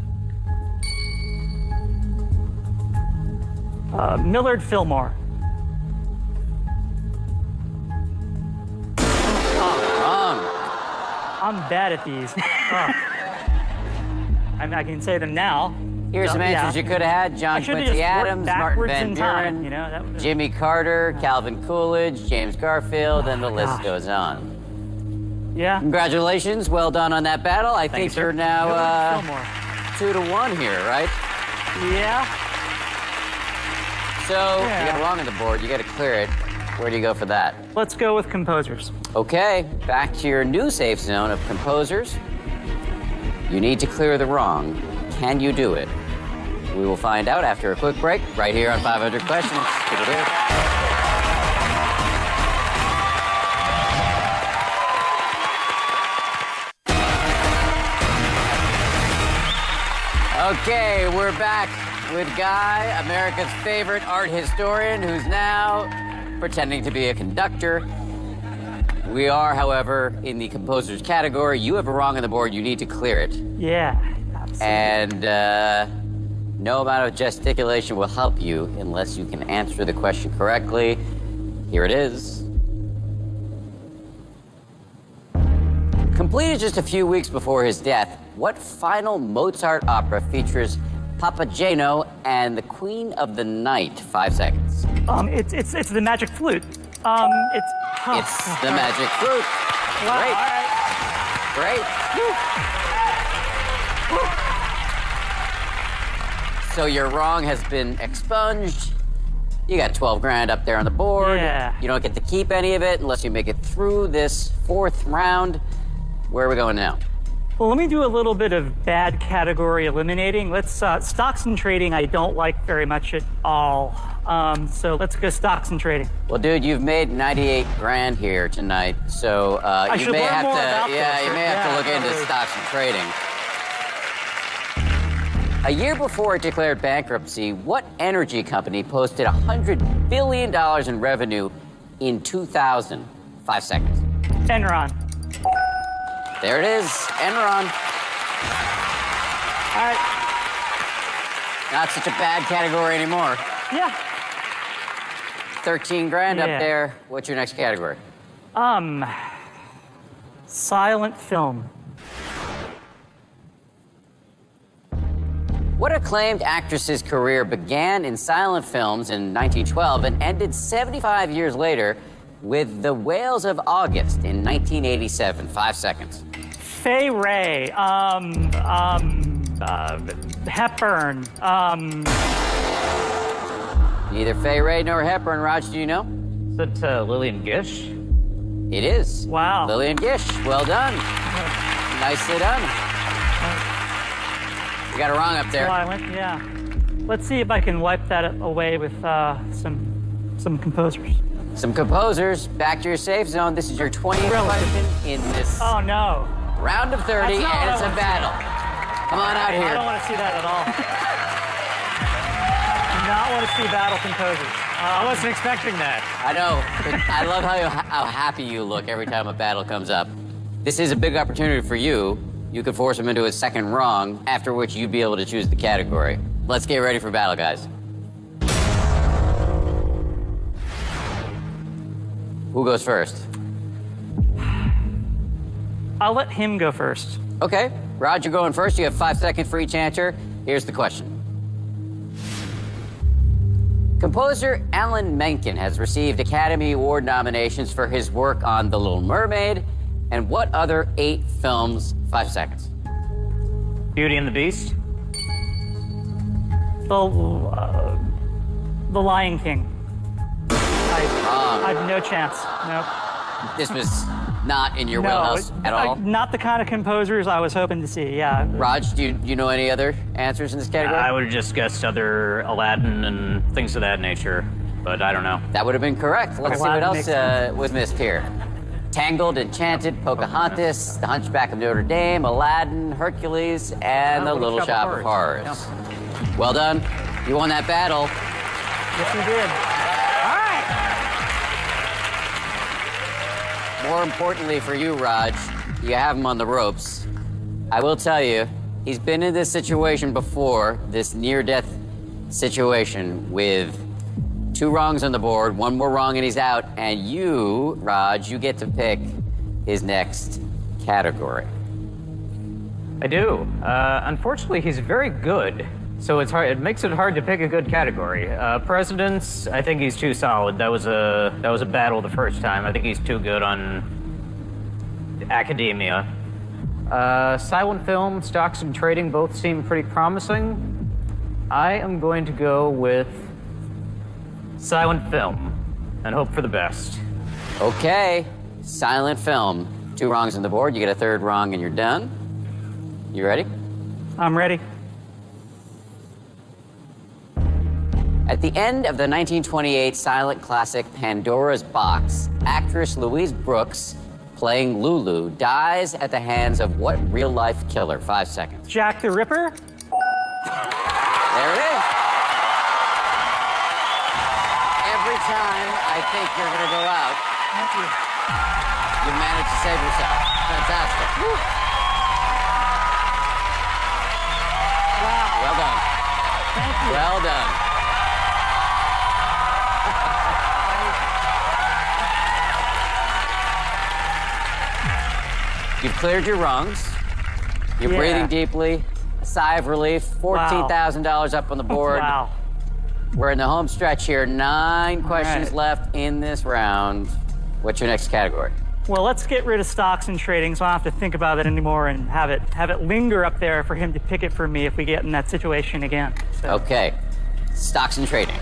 Millard Fillmore. Wrong. I'm bad at these. I can say them now. Here's some answers you could have had. John I should've Quincy just worked Adams, Martin backwards Van in time, Buren, you know, that would've- Jimmy Carter, Calvin Coolidge, James Garfield, and the list gosh. goes on. Yeah. Congratulations, well done on that battle. I you, think sir. you're now Fillmore. 2-1 here, right? Yeah. So Yeah. you got a wrong on the board. You got to clear it. Where do you go for that? Let's go with composers. Okay, back to your new safe zone of composers. You need to clear the wrong. Can you do it? We will find out after a quick break right here on 500 Questions. Toodaloo. Okay, we're back with Guy, America's favorite art historian, who's now pretending to be a conductor. We are, however, in the composers category. You have a wrong on the board. You need to clear it. Yeah. Absolutely. And no amount of gesticulation will help you unless you can answer the question correctly. Here it is. Completed just a few weeks before his death, what final Mozart opera features Papageno and the Queen of the Night? 5 seconds. It's the Magic Flute. It's It's the Magic Flute. Wow, Great. all right. Great. So your wrong has been expunged. You got 12 grand up there on the board. Yeah. You don't get to keep any of it unless you make it through this 4th round. Where are we going now? Well, let me do a little bit of bad category eliminating. Let's stocks and trading. I don't like very much at all. So let's go stocks and trading. Well, dude, you've made 98 grand here tonight, so you should may learn have more to, about yeah, this. you may have to look into stocks and trading. A year before it declared bankruptcy, what energy company posted $100 billion in revenue in 2000? 5 seconds. Enron. There it is, Enron. All right. Not such a bad category anymore. Yeah. 13 grand up Yeah. there. What's your next category? Silent film. What acclaimed actress's career began in silent films in 1912 and ended 75 years later with The Whales of August in 1987? 5 seconds. Faye Ray. Hepburn. Neither Faye Ray nor Hepburn. Raj, do you know? Is it Lillian Gish? It is. Wow. Lillian Gish. Well done. Nicely done. You got it wrong up there. Silent, yeah. Let's see if I can wipe that away with some composers. Some composers. Back to your safe zone. This is your 20th question in this Oh no. round of 30, That's not and what it's I a want to battle. Come on out I don't here. want to see that at all. Do not want to see battle composers. I wasn't expecting that. I know, but I love how happy you look every time a battle comes up. This is a big opportunity for you. You could force him into a second wrong, after which you'd be able to choose the category. Let's get ready for battle, guys. Who goes first? I'll let him go first. Okay, Roger going first. You have 5 seconds for each answer. Here's the question. Composer Alan Menken has received Academy Award nominations for his work on The Little Mermaid and what other 8 films? 5 seconds. Beauty and the Beast. The Lion King. I have no chance. Nope. This was not in your No, wheelhouse at all? Not the kind of composers I was hoping to see, yeah. Raj, do you know any other answers in this category? I would have just guessed other Aladdin and things of that nature, but I don't know. That would have been correct. Let's see what Aladdin else makes sense. was missed here. Tangled, Enchanted, Pocahontas, The Hunchback of Notre Dame, Aladdin, Hercules, and The Little Shop of Horrors. Well done. You won that battle. Yes, we did. More importantly for you, Raj, you have him on the ropes. I will tell you, he's been in this situation before, this near-death situation with 2 wrongs on the board, 1 more wrong and he's out, and you, Raj, you get to pick his next category. I do. Unfortunately, he's very good, so it's hard. It makes it hard to pick a good category. Presidents, I think he's too solid. That was a battle the first time. I think he's too good on academia. Silent film, stocks and trading both seem pretty promising. I am going to go with silent film and hope for the best. Okay, silent film. 2 wrongs on the board, you get a 3rd wrong and you're done. You ready? I'm ready. At the end of the 1928 silent classic Pandora's Box, actress Louise Brooks, playing Lulu, dies at the hands of what real-life killer? 5 seconds. Jack the Ripper? There it is. Every time I think you're going to go out, Thank you. you manage to save yourself. Fantastic. Wow. Well done. Thank you. Well done. You've cleared your wrongs. You're Yeah. breathing deeply. A sigh of relief. $14,000 up on the board. Wow. We're in the home stretch here. 9 questions right. left in this round. What's your next category? Well, let's get rid of stocks and trading so I don't have to think about it anymore and have it linger up there for him to pick it for me if we get in that situation again. So, Okay. Stocks and trading.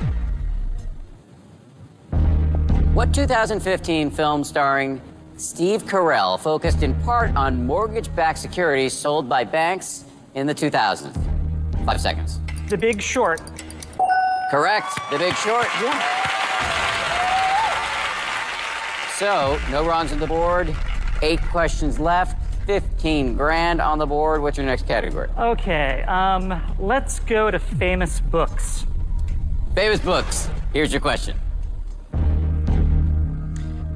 What 2015 film starring Steve Carell focused in part on mortgage-backed securities sold by banks in the 2000s? 5 seconds. The Big Short. Correct. The Big Short. Yeah. So, no wrongs on the board. 8 questions left. 15 grand on the board. What's your next category? Okay, let's go to famous books. Famous books. Here's your question.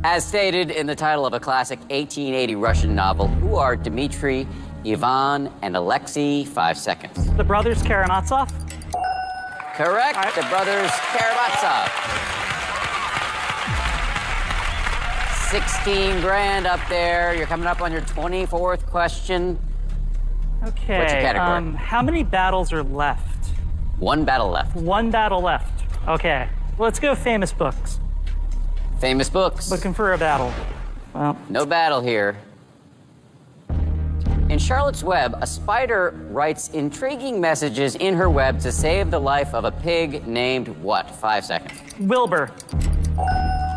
As stated in the title of a classic 1880 Russian novel, who are Dmitri, Ivan, and Alexei? 5 seconds. The Brothers Karamazov. Correct. All right. The brothers Karamazov. 16 grand up there. You're coming up on your 24th question. Okay. What's your category? How many battles are left? 1 battle left. 1 battle left. Okay. Let's go famous books. Famous books. Looking for a battle. Well, No battle here. In Charlotte's Web, a spider writes intriguing messages in her web to save the life of a pig named what? 5 seconds. Wilbur.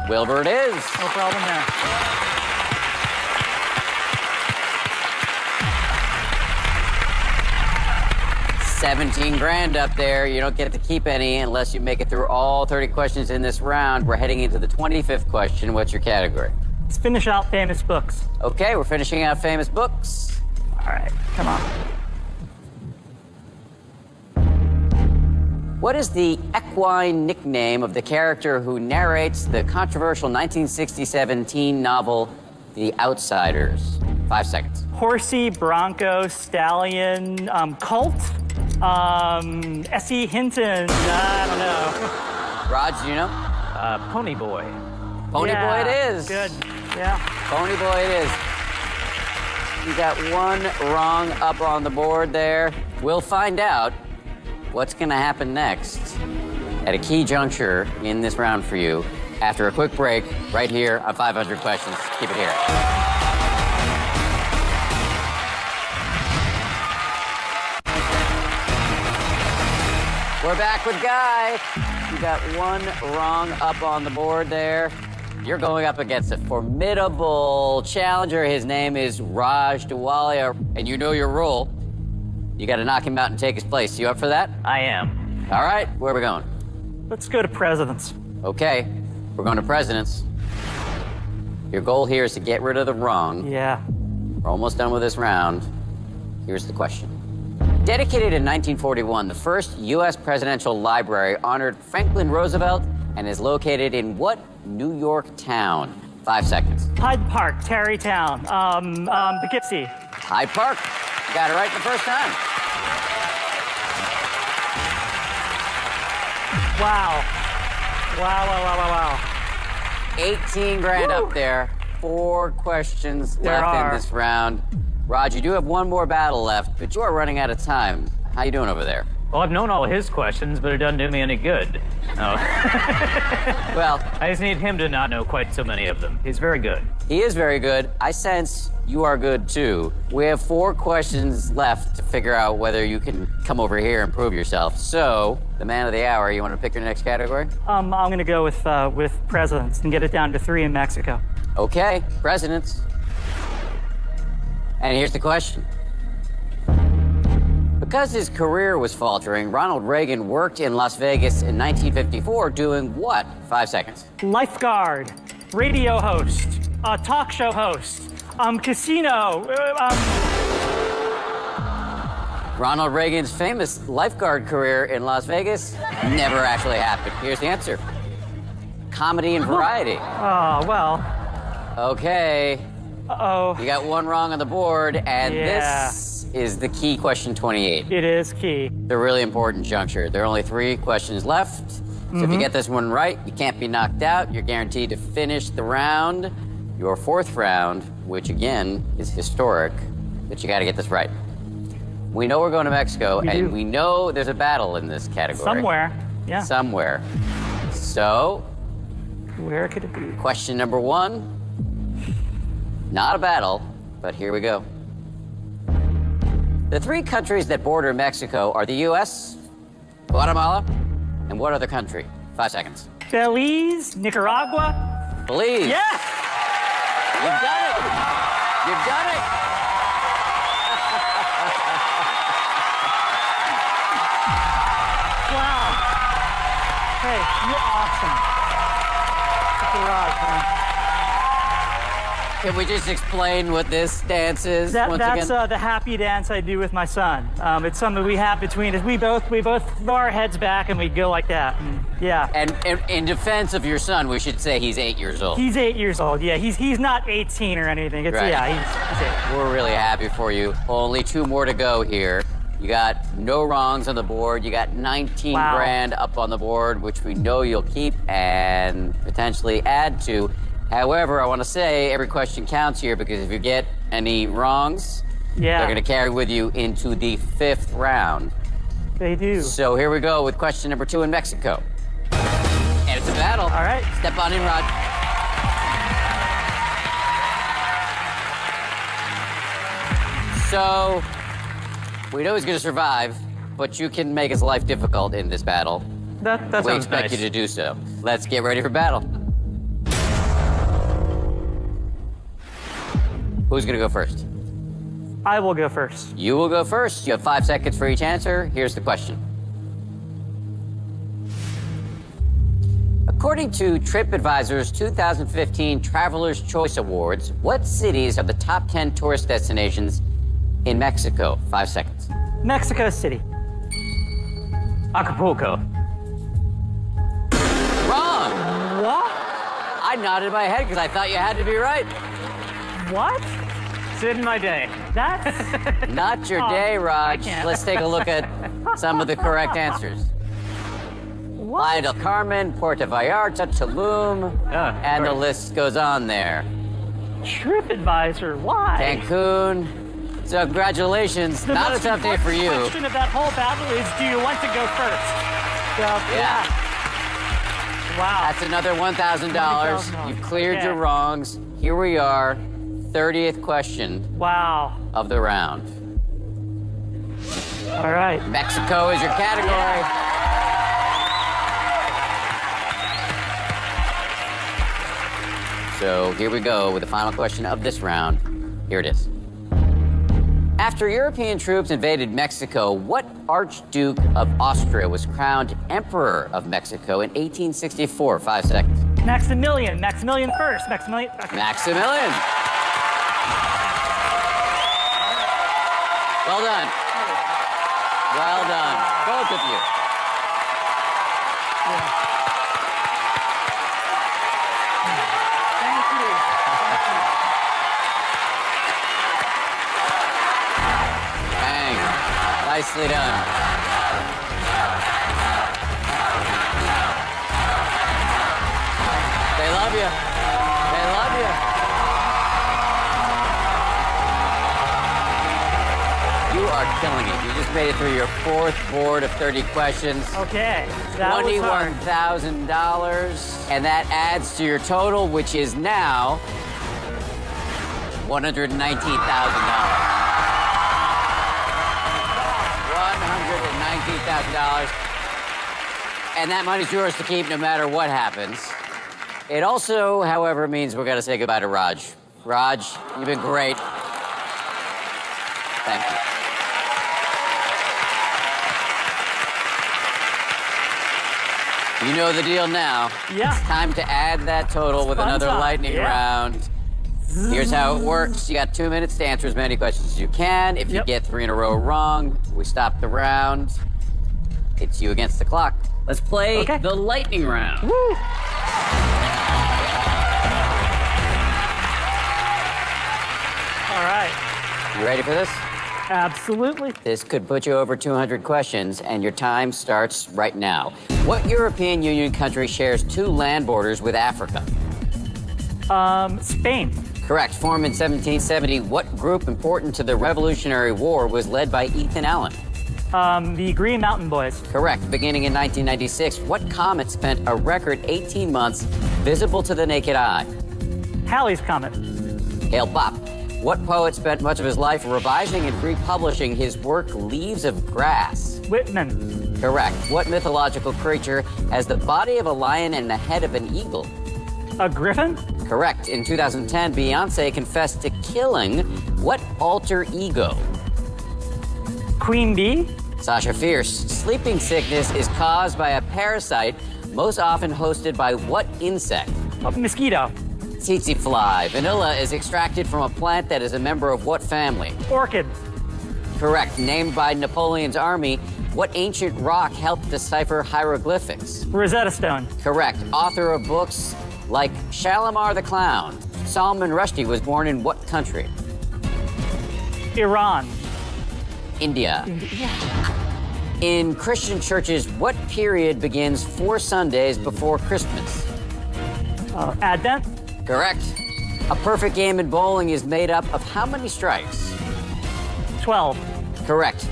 Wilbur it is. No problem there. $17 grand up there. You don't get to keep any unless you make it through all 30 questions in this round. We're heading into the 25th question. What's your category? Let's finish out famous books. Okay, we're finishing out famous books. All right, come on. What is the equine nickname of the character who narrates the controversial 1967 teen novel, The Outsiders? 5 seconds. Horsey, Bronco, Stallion, Colt, S.E. Hinton. I don't know. Raj, do you know? Pony Boy. Pony Yeah, Boy it is. Good. Yeah. Pony Boy it is. You got 1 wrong up on the board there. We'll find out what's going to happen next at a key juncture in this round for you after a quick break right here on 500 Questions. Keep it here. We're back with Guy. You got one wrong up on the board there. You're going up against a formidable challenger. His name is Raj Dawalia, and you know your rule. You got to knock him out and take his place. You up for that? I am. All right, where are we going? Let's go to presidents. Okay, we're going to presidents. Your goal here is to get rid of the wrong. Yeah. We're almost done with this round. Here's the question. Dedicated in 1941, the first U.S. presidential library honored Franklin Roosevelt and is located in what New York town? 5 seconds. Hyde Park, Tarrytown, Poughkeepsie. Hyde Park. You got it right the first time. Wow. Wow. 18 grand Woo! up there. 4 questions There left are. in this round. Raj, you do have one more battle left, but you are running out of time. How you doing over there? Well, I've known all his questions, but it doesn't do me any good. Oh. Well, I just need him to not know quite so many of them. He's very good. he is very good. I sense you are good too. We have 4 questions left to figure out whether you can come over here and prove yourself. So, the man of the hour, you want to pick your next category? I'm going to go with presidents and get it down to 3 in Mexico. Okay, presidents. And here's the question. Because his career was faltering, Ronald Reagan worked in Las Vegas in 1954 doing what? 5 seconds. Lifeguard, radio host, talk show host, casino. Ronald Reagan's famous lifeguard career in Las Vegas never actually happened. Here's the answer. Comedy and variety. Oh, well. Okay, Uh-oh. you got one wrong on the board, and Yeah. this is the key question 28. It is key. The really important juncture. There are only 3 questions left. So if you get this one right, you can't be knocked out. You're guaranteed to finish the round. Your 4th round, which again is historic, but you got to get this right. We know we're going to Mexico, We and do. we know there's a battle in this category. Somewhere. Yeah. Somewhere. So, Where could it be? question number 1. Not a battle, but here we go. The 3 countries that border Mexico are the U.S., Guatemala, and what other country? 5 seconds. Belize, Nicaragua. Belize. Yes! You've done it. You've done it. Wow. Hey, you're awesome. Garage, man. Can we just explain what this dance is once That's again? the happy dance I do with my son. It's something we have between us. We both throw our heads back and we go like that. And, yeah. And in defense of your son, we should say he's 8 years old. He's 8 years old. Yeah, he's not 18 or anything. It's Right. yeah, he's 8. We're really happy for you. Only 2 more to go here. You got no wrongs on the board. You got 19 Wow. grand up on the board, which we know you'll keep and potentially add to. However, I want to say every question counts here because if you get any wrongs, Yeah. they're going to carry with you into the 5th round. They do. So here we go with question number 2 in Mexico. And it's a battle. All right. Step on in, Rod. So, we know he's going to survive, but you can make his life difficult in this battle. That We sounds expect nice. you to do so. Let's get ready for battle. Who's going to go first? I will go first. You will go first. You have 5 seconds for each answer. Here's the question. According to TripAdvisor's 2015 Traveler's Choice Awards, what cities are the top 10 tourist destinations in Mexico? 5 seconds. Mexico City. Acapulco. Wrong! What? I nodded my head because I thought you had to be right. What? It's in my day. That's Not your Oh, day, I Raj. can't. Let's take a look at some of the correct answers. Playa del Carmen, Puerto Vallarta, Tulum, Ah, and the right. list goes on there. TripAdvisor. Why? Cancun. So congratulations. Not a most tough day for important you. question of that whole battle is, do you want to go first? So, Yeah. Wow. That's another $1,000. You've cleared Okay. your wrongs. Here we are, 30th question Wow. of the round. All right. Mexico is your category. So here we go with the final question of this round. Here it is. After European troops invaded Mexico, what Archduke of Austria was crowned Emperor of Mexico in 1864? 5 seconds. Maximilian. Maximilian first. Maximilian. Okay. Maximilian. Well done. Well done. Both of you. Thank you. Bang. Nicely done. They love you. They love you. You are killing it. You just made it through your 4th board of 30 questions. Okay. That was hard. $21,000. And that adds to your total, which is now $119,000. $119,000. And that money's yours to keep no matter what happens. It also, however, means we're going to say goodbye to Raj. Raj, you've been great. Thank you. You know the deal now. Yeah. It's time to add that total with Fun another time, lightning yeah. round. Here's how it works. You got 2 minutes to answer as many questions as you can. If you Yep. get 3 in a row wrong, we stop the round. It's you against the clock. Let's play Okay. the lightning round. Woo. All right. You ready for this? Absolutely. This could put you over 200 questions, and your time starts right now. What European Union country shares 2 land borders with Africa? Spain. Correct. Formed in 1770, what group important to the Revolutionary War was led by Ethan Allen? The Green Mountain Boys. Correct. Beginning in 1996, what comet spent a record 18 months visible to the naked eye? Halley's Comet. Hail Bop. What poet spent much of his life revising and republishing his work Leaves of Grass? Whitman. Correct. What mythological creature has the body of a lion and the head of an eagle? A Griffin. Correct. In 2010, Beyonce confessed to killing what alter ego? Queen Bee. Sasha Fierce. Sleeping sickness is caused by a parasite most often hosted by what insect? Mosquito. Tsetse fly. Vanilla is extracted from a plant that is a member of what family? Orchid. Correct. Named by Napoleon's army, what ancient rock helped decipher hieroglyphics? Rosetta Stone. Correct. Author of books like Shalimar the Clown. Salman Rushdie was born in what country? Iran. India. In Christian churches, what period begins 4 Sundays before Christmas? Advent. Correct. A perfect game in bowling is made up of how many strikes? 12. Correct.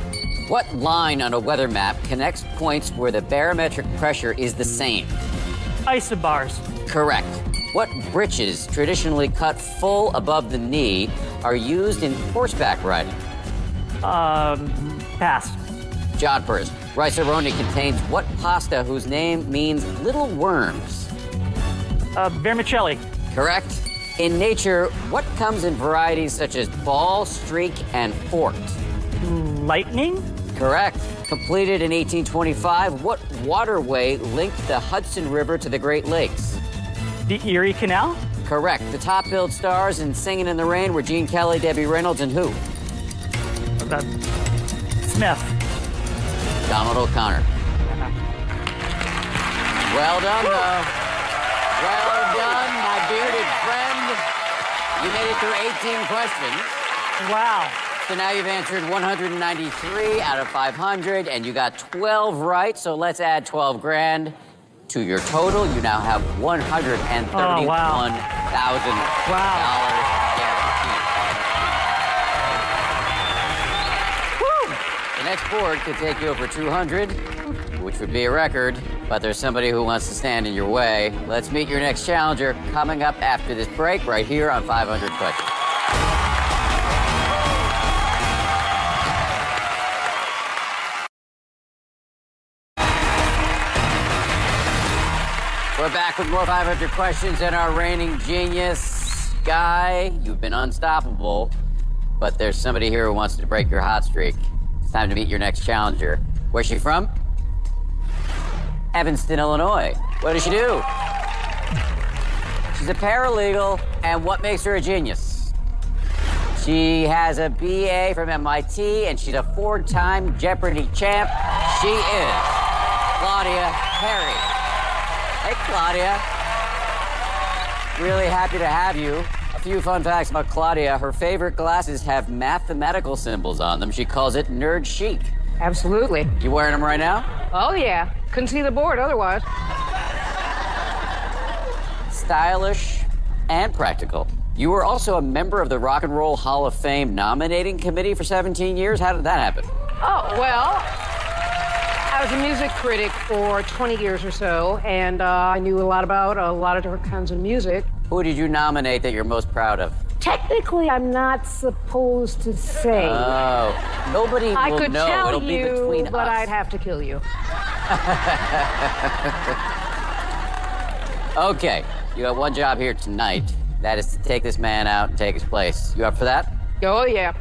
What line on a weather map connects points where the barometric pressure is the same? Isobars. Correct. What breeches, traditionally cut full above the knee, are used in horseback riding? Pass. Jodhpurs. Rice-A-Roni contains what pasta whose name means little worms? Vermicelli. Correct. In nature, what comes in varieties such as ball, streak, and forked? Lightning. Correct. Completed in 1825, what waterway linked the Hudson River to the Great Lakes? The Erie Canal. Correct. The top-billed stars in Singing in the Rain were Gene Kelly, Debbie Reynolds, and who? Smith. Donald O'Connor. Well done, though. Well done, my bearded friend. You made it through 18 questions. Wow. So now you've answered 193 out of 500, and you got 12 right. So let's add 12 grand to your total. You now have $131,000 guaranteed. The next board could take you over 200, which would be a record. but there's somebody who wants to stand in your way. Let's meet your next challenger coming up after this break right here on 500 Questions. We're back with more 500 Questions and our reigning genius. Guy, you've been unstoppable, but there's somebody here who wants to break your hot streak. It's time to meet your next challenger. Where's she from? Evanston, Illinois. What does she do? She's a paralegal, and what makes her a genius? She has a BA from MIT, and she's a 4-time Jeopardy champ. She is Claudia Perry. Hey, Claudia. Really happy to have you. A few fun facts about Claudia. Her favorite glasses have mathematical symbols on them. She calls it nerd chic. Absolutely. You wearing them right now? Oh, yeah. Couldn't see the board otherwise. Stylish and practical. You were also a member of the Rock and Roll Hall of Fame nominating committee for 17 years. How did that happen? Oh, well, I was a music critic for 20 years or so, and I knew a lot about a lot of different kinds of music. Who did you nominate that you're most proud of? Technically, I'm not supposed to say. Oh, nobody will I could know. tell It'll be you, between but us. I'd have to kill you. Okay, you have one job here tonight. That is to take this man out and take his place. You up for that? Oh, yeah.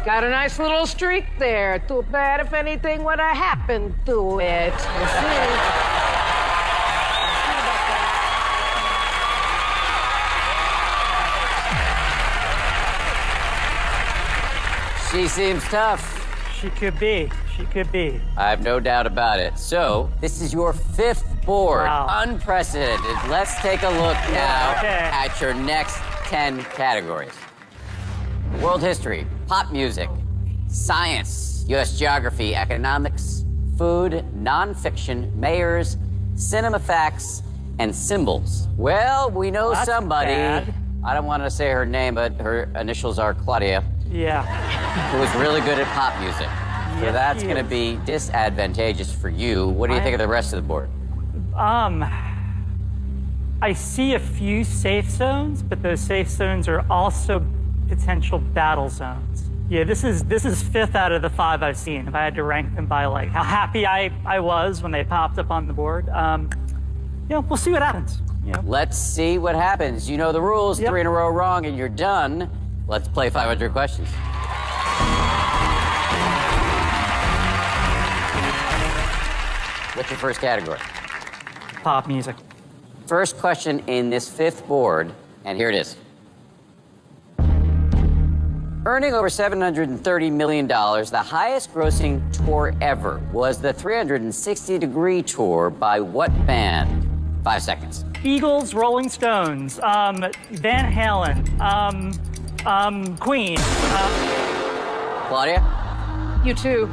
Got a nice little streak there. Too bad if anything would have happened to it. We'll see. She seems tough. She could be. She could be. I have no doubt about it. So, this is your 5th board. Wow. Unprecedented. Let's take a look now Okay. at your next 10 categories. World history, pop music, science, U.S. geography, economics, food, nonfiction, mayors, cinema facts, and symbols. Well, we know That's somebody. bad. I don't want to say her name, but her initials are Claudia, Yeah. who is really good at pop music. So Yes, that's she going to is. be disadvantageous for you. What do you think of the rest of the board? I see a few safe zones, but those safe zones are also potential battle zones. Yeah, this is 5th out of the 5 I've seen. If I had to rank them by like how happy I was when they popped up on the board, we'll see what happens. You know? Let's see what happens. You know the rules. Yep. 3 in a row wrong, and you're done. Let's play 500 questions. What's your first category? Pop music. First question in this 5th board, and here it is. Earning over $730 million, the highest grossing tour ever was the 360 Degree Tour by what band? 5 seconds. Eagles, Rolling Stones, Van Halen, Queen. Claudia? You too.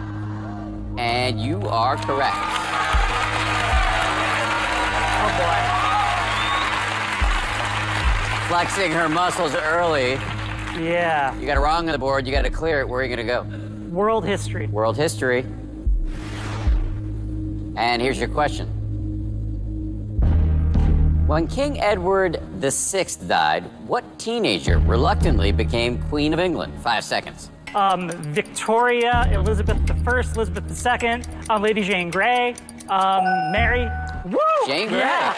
And you are correct. Oh, boy. Flexing her muscles early. Yeah. You got it wrong on the board. You got to clear it. Where are you going to go? World history. World history. And here's your question. When King Edward VI died, what teenager reluctantly became Queen of England? 5 seconds. Victoria, Elizabeth I, Elizabeth II, Lady Jane Grey, Mary. Woo! Jane Grey. Yeah.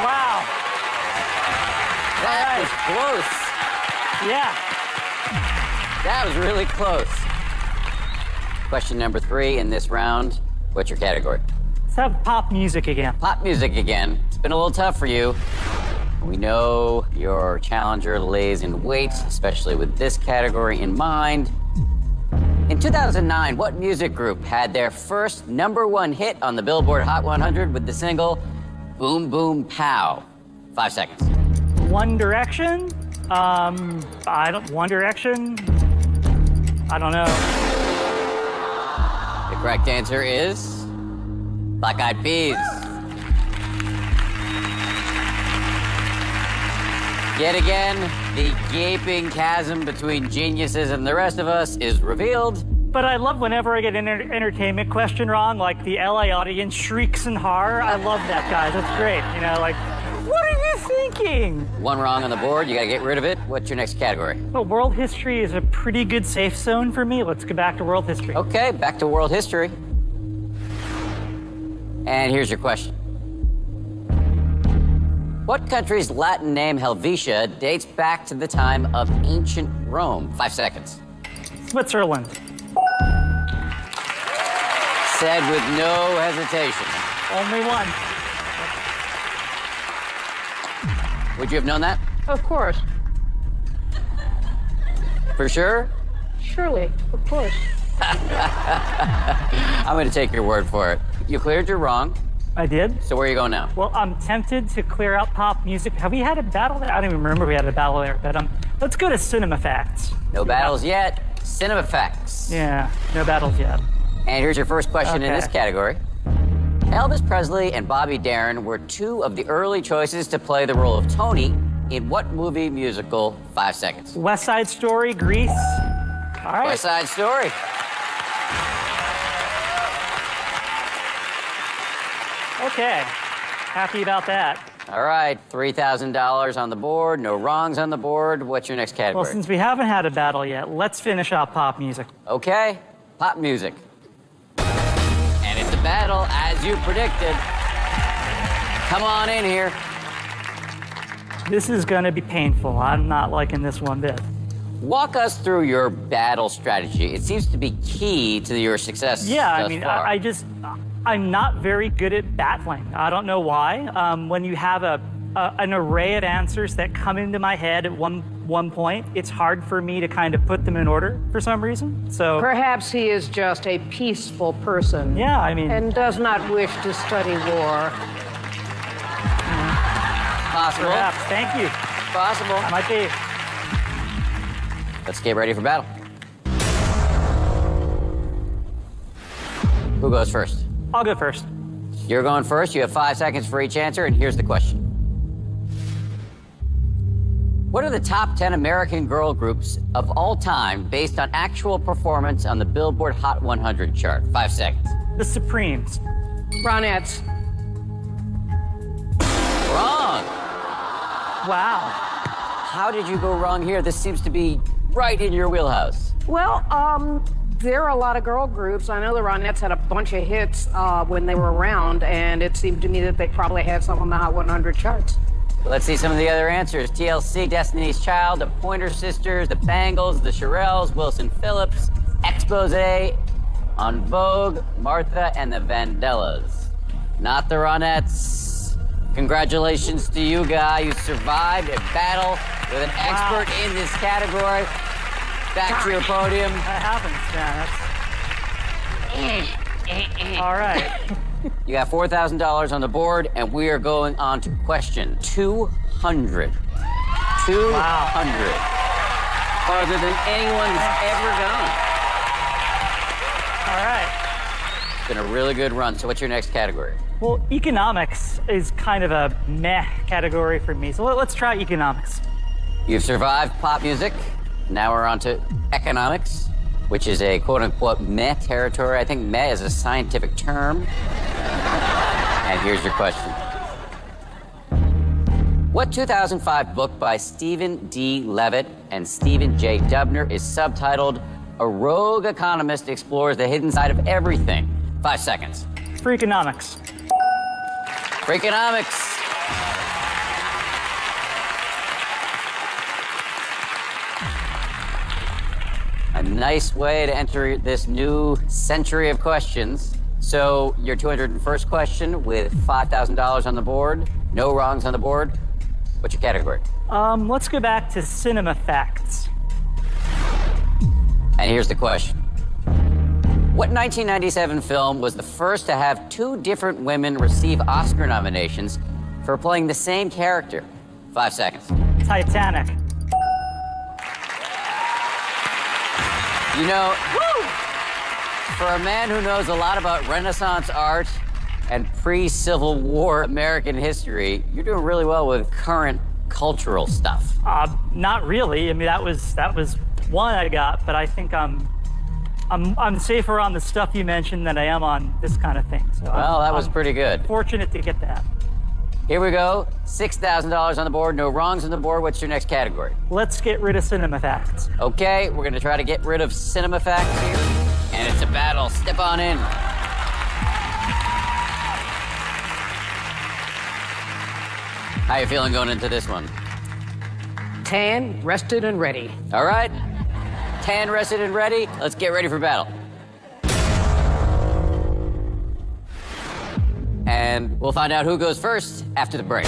Wow. That was close. Yeah. That was really close. Question number 3 in this round. What's your category? Let's have pop music again. Pop music again. It's been a little tough for you. We know your challenger lays in wait, especially with this category in mind. In 2009, what music group had their first #1 hit on the Billboard Hot 100 with the single Boom Boom Pow? 5 seconds. One Direction. One Direction. I don't know. The correct answer is Black Eyed Peas. Yet again, the gaping chasm between geniuses and the rest of us is revealed. But I love whenever I get an entertainment question wrong, like the LA audience shrieks in horror. I love that, guys. That's great. You know, like, what are you thinking? One wrong on the board. You got to get rid of it. What's your next category? Well, world history is a pretty good safe zone for me. Let's go back to world history. Okay, back to world history. And here's your question. What country's Latin name Helvetia dates back to the time of ancient Rome? 5 seconds. Switzerland. Said with no hesitation. Only one. Would you have known that? Of course. For sure? Surely. Of course. I'm going to take your word for it. You cleared your wrong. I did. So where are you going now? Well, I'm tempted to clear out pop music. Have we had a battle there? I don't even remember if we had a battle there, but let's go to cinema facts. No battles yet. Cinema facts. Yeah, no battles yet. And here's your first question in Okay. this category. Elvis Presley and Bobby Darin were two of the early choices to play the role of Tony in what movie musical? 5 seconds. West Side Story, Grease. All right. West Side Story. Okay. Happy about that. All right, $3,000 on the board. No wrongs on the board. What's your next Well, category? since we haven't had a battle yet, let's finish out pop music. Okay, pop music. And it's a battle, as you predicted. Come on in here. This is going to be painful. I'm not liking this one bit. Walk us through your battle strategy. It seems to be key to your success. Yeah, I thus mean, far. I'm not very good at battling. I don't know why. When you have an array of answers that come into my head at one point, it's hard for me to kind of put them in order for some reason. So Perhaps he is just a peaceful person. yeah, I mean, And does not wish to study war. Possible. perhaps. Thank you. Possible. I might be. Let's get ready for battle. Who goes first? I'll go first. You're going first. You have 5 seconds for each answer, and here's the question. What are the top 10 American girl groups of all time based on actual performance on the Billboard Hot 100 chart? 5 seconds. The Supremes. Ronettes. Wrong. Wow. How did you go wrong here? This seems to be right in your wheelhouse. Well, there are a lot of girl groups. I know the Ronettes had a bunch of hits when they were around, and it seemed to me that they probably had some on the Hot 100 charts. Let's see some of the other answers. TLC, Destiny's Child, the Pointer Sisters, the Bangles, the Shirelles, Wilson Phillips, Exposé, On Vogue, Martha, and the Vandellas. Not the Ronettes. Congratulations to you, Guy. You survived a battle with an expert in this category. Back to your podium. That happens. Yeah, that's... All right. You got $4,000 on the board, and we are going on to question 200. 200. Farther than anyone has ever gone. All right. It's been a really good run. So what's your next category? Well, economics is kind of a meh category for me. So let's try economics. You've survived pop music. Now we're on to economics, which is a quote-unquote meh territory. I think meh is a scientific term. And here's your question. What 2005 book by Stephen D. Levitt and Stephen J. Dubner is subtitled A Rogue Economist Explores the Hidden Side of Everything? 5 seconds. Freakonomics. Freakonomics. A nice way to enter this new century of questions. So your 201st question with $5,000 on the board, no wrongs on the board. What's your category? Let's go back to cinema facts. And here's the question. What 1997 film was the first to have two different women receive Oscar nominations for playing the same character? 5 seconds. Titanic. You know, for a man who knows a lot about Renaissance art and pre-Civil War American history, you're doing really well with current cultural stuff. Not really. I mean, that was one I got, but I think I'm I'm safer on the stuff you mentioned than I am on this kind of thing. So Well, that was pretty good. fortunate to get that. Here we go. $6,000 on the board. No wrongs on the board. What's your next category? Let's get rid of cinema facts. Okay, we're going to try to get rid of cinema facts here. And it's a battle. Step on in. How you feeling going into this one? Tan, rested, and ready. All right. Tan, rested, and ready. Let's get ready for battle. And we'll find out who goes first after the break.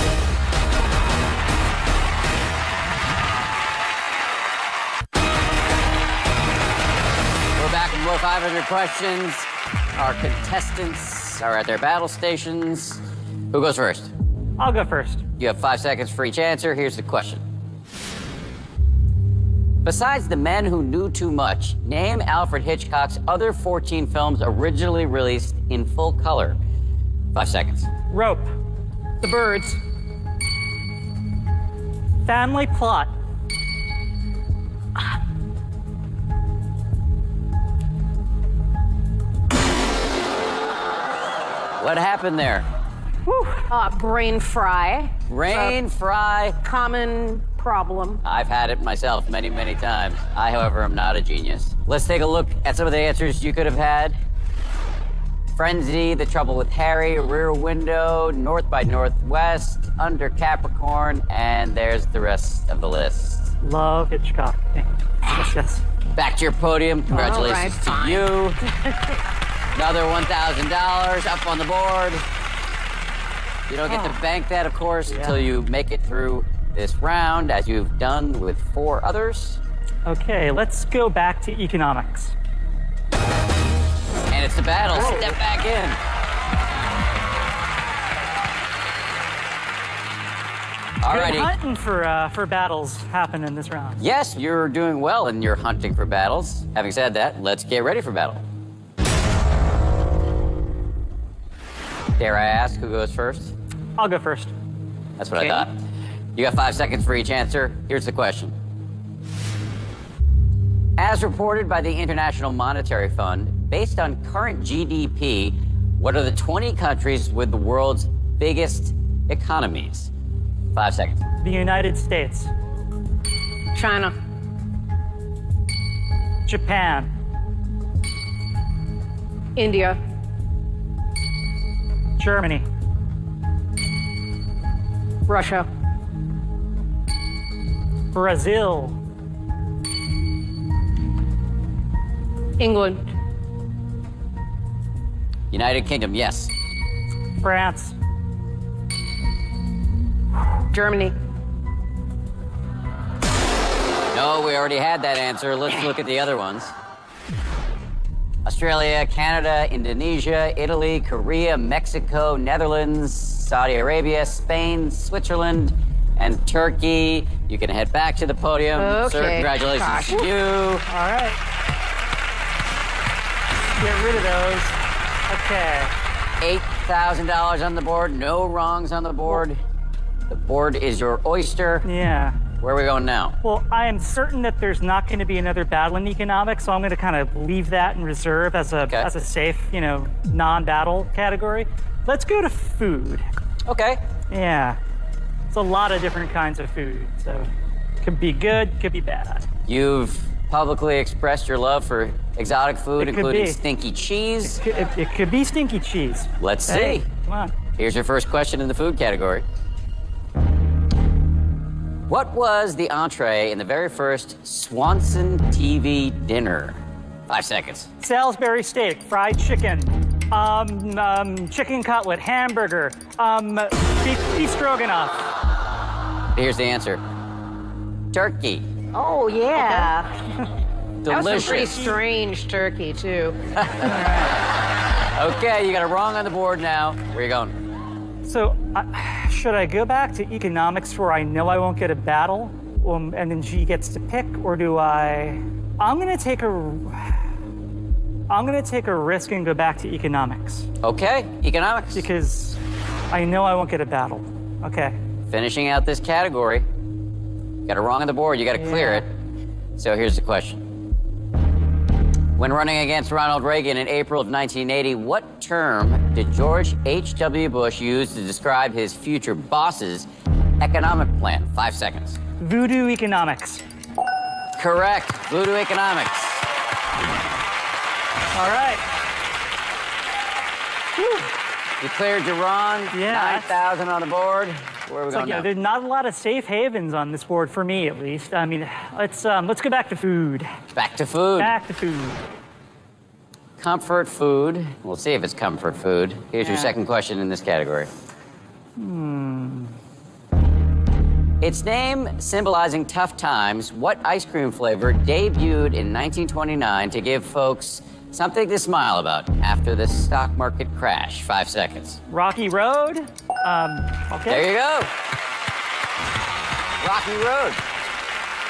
We're back with more 500 questions. Our contestants are at their battle stations. Who goes first? I'll go first. You have 5 seconds for each answer. Here's the question. Besides The Men Who Knew Too Much, name Alfred Hitchcock's other 14 films originally released in full color. 5 seconds. Rope. The Birds. Family Plot. What happened there? Brain fry. Rain, fry. Common problem. I've had it myself many, many times. I, however, am not a genius. Let's take a look at some of the answers you could have had. Frenzy, The Trouble with Harry, Rear Window, North by Northwest, Under Capricorn, and there's the rest of the list. Love Hitchcock. Yes, yes. Back to your podium. Congratulations All right, to fine. you. Another $1,000 up on the board. You don't get to bank that, of course, until you make it through this round, as you've done with 4 others. Okay, let's go back to economics. And it's the battle. Step back in. All Good righty. hunting for battles happen in this round. Yes, you're doing well in your hunting for battles. Having said that, let's get ready for battle. Dare I ask who goes first? I'll go first. That's what Okay. I thought. You got 5 seconds for each answer. Here's the question. As reported by the International Monetary Fund, based on current GDP, what are the 20 countries with the world's biggest economies? 5 seconds. The United States. China. Japan. India. Germany. Russia. Brazil. England. United Kingdom, yes. France. Germany. No, we already had that answer. Let's look at the other ones. Australia, Canada, Indonesia, Italy, Korea, Mexico, Netherlands, Saudi Arabia, Spain, Switzerland, and Turkey. You can head back to the podium. Sir, Okay. congratulations Gosh. to you. All right. Get rid of those. Okay. $8,000 on the board. No wrongs on the board. The board is your oyster. Yeah. Where are we going now? Well, I am certain that there's not going to be another battle in economics, so I'm going to kind of leave that in reserve as a Okay. as a safe, non-battle category. Let's go to food. Okay. Yeah. It's a lot of different kinds of food, so could be good, could be bad. You've publicly expressed your love for exotic food, It could including be. stinky cheese. It could be stinky cheese. Let's Hey, see. come on. Here's your first question in the food category. What was the entree in the very first Swanson TV dinner? 5 seconds. Salisbury steak, fried chicken, chicken cutlet, hamburger, beef stroganoff. Here's the answer. Turkey. Oh, yeah. That was some pretty Delicious. strange turkey, too. Okay, you got a wrong on the board now. Where are you going? So, should I go back to economics where I know I won't get a battle, and then G gets to pick, or do I? I'm gonna take a risk and go back to economics Okay, economics. because I know I won't get a battle. Okay. Finishing out this category. Got a wrong on the board. You got to clear Yeah. it. So here's the question. When running against Ronald Reagan in April of 1980, what term did George H.W. Bush use to describe his future boss's economic plan? 5 seconds. Voodoo economics. Correct. Voodoo economics. All right. You cleared your wrong. Yeah. 9,000 on the board. Where are we So, going now? there's not a lot of safe havens on this board for me, at least. I mean, let's go back to food. Back to food. Back to food. Comfort food. We'll see if it's comfort food. Here's your Yeah. second question in this category. Its name symbolizing tough times, what ice cream flavor debuted in 1929 to give folks something to smile about after the stock market crash? 5 seconds. Rocky Road. Okay. There you go. Rocky Road.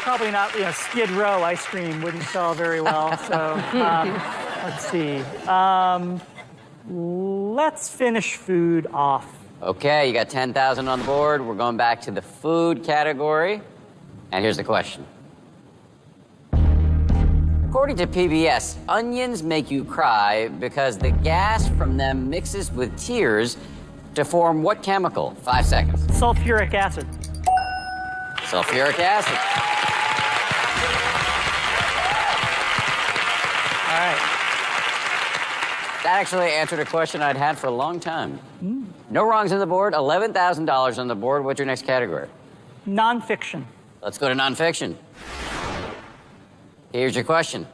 Probably not, Skid Row ice cream wouldn't sell very well. So let's see. Let's finish food off. Okay, you got 10,000 on the board. We're going back to the food category. And here's the question. According to PBS, onions make you cry because the gas from them mixes with tears to form what chemical? 5 seconds. Sulfuric acid. Sulfuric acid. All right. That actually answered a question I'd had for a long time. No wrongs on the board, $11,000 on the board. What's your next category? Nonfiction. Let's go to nonfiction. Here's your question.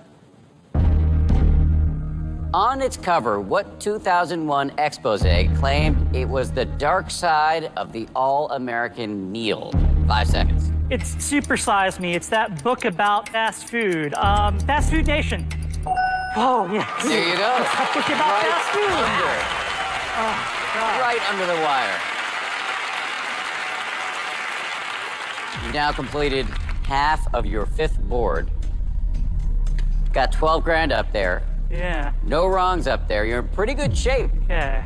On its cover, what 2001 expose claimed it was the dark side of the all-American meal? 5 seconds. It's Supersize Me. It's that book about fast food. Fast Food Nation. Oh, yes. There you go. It's that book about fast food. Right under the wire. You now completed half of your fifth board. Got 12 grand up there. Yeah. No wrongs up there. You're in pretty good shape. Okay.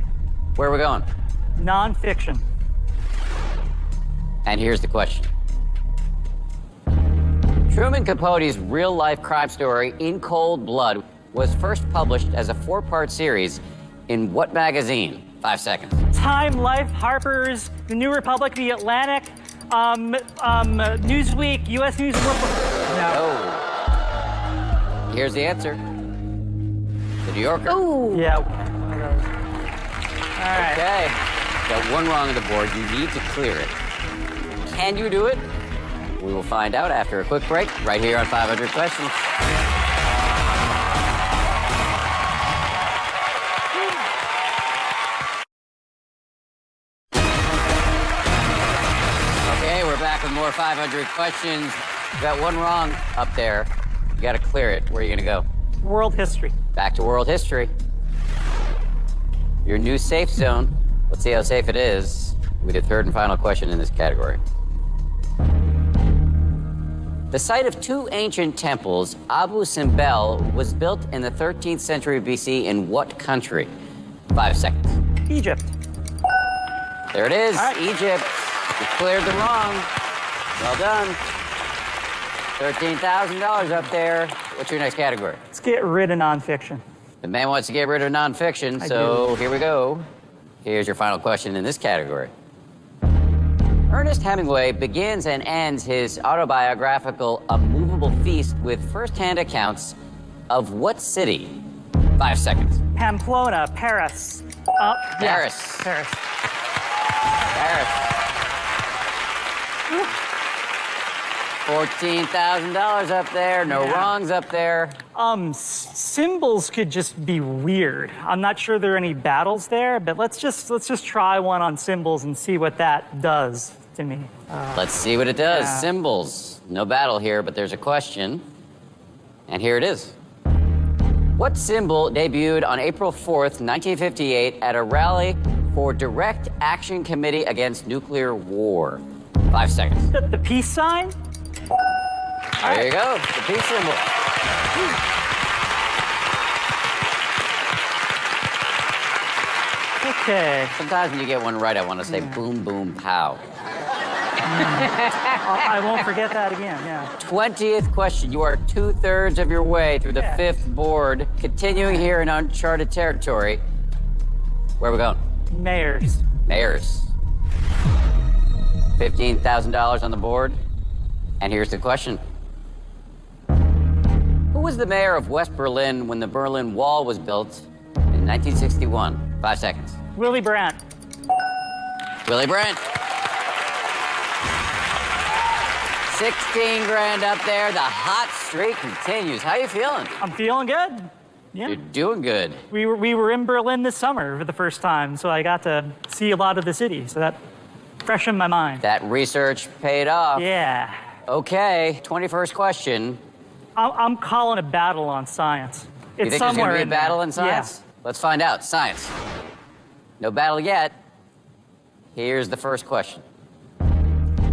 Where are we going? Nonfiction. And here's the question. Truman Capote's real-life crime story, In Cold Blood, was first published as a 4-part series in what magazine? 5 seconds. Time, Life, Harper's, The New Republic, The Atlantic, Newsweek, U.S. News and World Report. No. Oh. Here's the answer. The New Yorker. Ooh. Yeah. All right. Okay. Got one wrong on the board. You need to clear it. Can you do it? We will find out after a quick break right here on 500 Questions. Okay, we're back with more 500 Questions. You got one wrong up there. You got to clear it. Where are you going to go? World history. Back to world history. Your new safe zone. Let's see how safe it is with your third and final question in this category. The site of two ancient temples, Abu Simbel, was built in the 13th century BC in what country? 5 seconds. Egypt. There it is, All right. Egypt. You cleared the wrong. Well done. $13,000 up there. What's your next category? Let's get rid of nonfiction. The man wants to get rid of nonfiction, so here we go. Here's your final question in this category. Ernest Hemingway begins and ends his autobiographical A Movable Feast with first-hand accounts of what city? 5 seconds. Pamplona, Paris. Paris. Paris. Paris. $14,000 up there. No wrongs up there. Symbols could just be weird. I'm not sure there are any battles there, but let's just try one on symbols and see what that does to me. Let's see what it does. Yeah. Symbols. No battle here, but there's a question. And here it is. What symbol debuted on April 4th, 1958 at a rally for Direct Action Committee Against Nuclear War? 5 seconds. The peace sign? There you go. The peace symbol. Okay. Sometimes when you get one right, I want to say boom, boom, pow. I won't forget that again, yeah. 20th question. You are 2/3 of your way through the Yeah. fifth board. Continuing here in uncharted territory. Where are we going? Mayors. Mayors. $15,000 on the board. And here's the question. Who was the mayor of West Berlin when the Berlin Wall was built in 1961? 5 seconds. Willy Brandt. Willy Brandt. 16 grand up there. The hot streak continues. How you feeling? I'm feeling good. Yeah. You're doing good. We were in Berlin this summer for the first time, so I got to see a lot of the city, so that freshened my mind. That research paid off. Yeah. Okay, 21st question. I'm calling a battle on science. You It's think there's somewhere gonna be a in there. battle in science? Let's find out. Science. No battle yet. Here's the first question.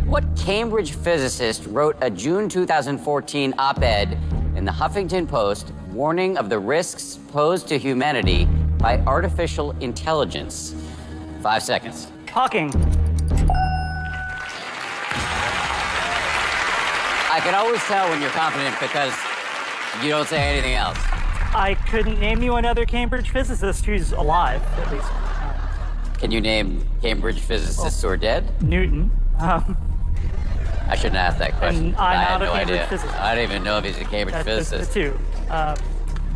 What Cambridge physicist wrote a June 2014 op-ed in the Huffington Post warning of the risks posed to humanity by artificial intelligence? 5 seconds. Hawking. I can always tell when you're confident because you don't say anything else. I couldn't name you another Cambridge physicist who's alive, at least. Can you name Cambridge physicists who are dead? Newton. I shouldn't ask that question. And I'm I not had a no Cambridge idea. physicist. I don't even know if he's a Cambridge That's the physicist. two.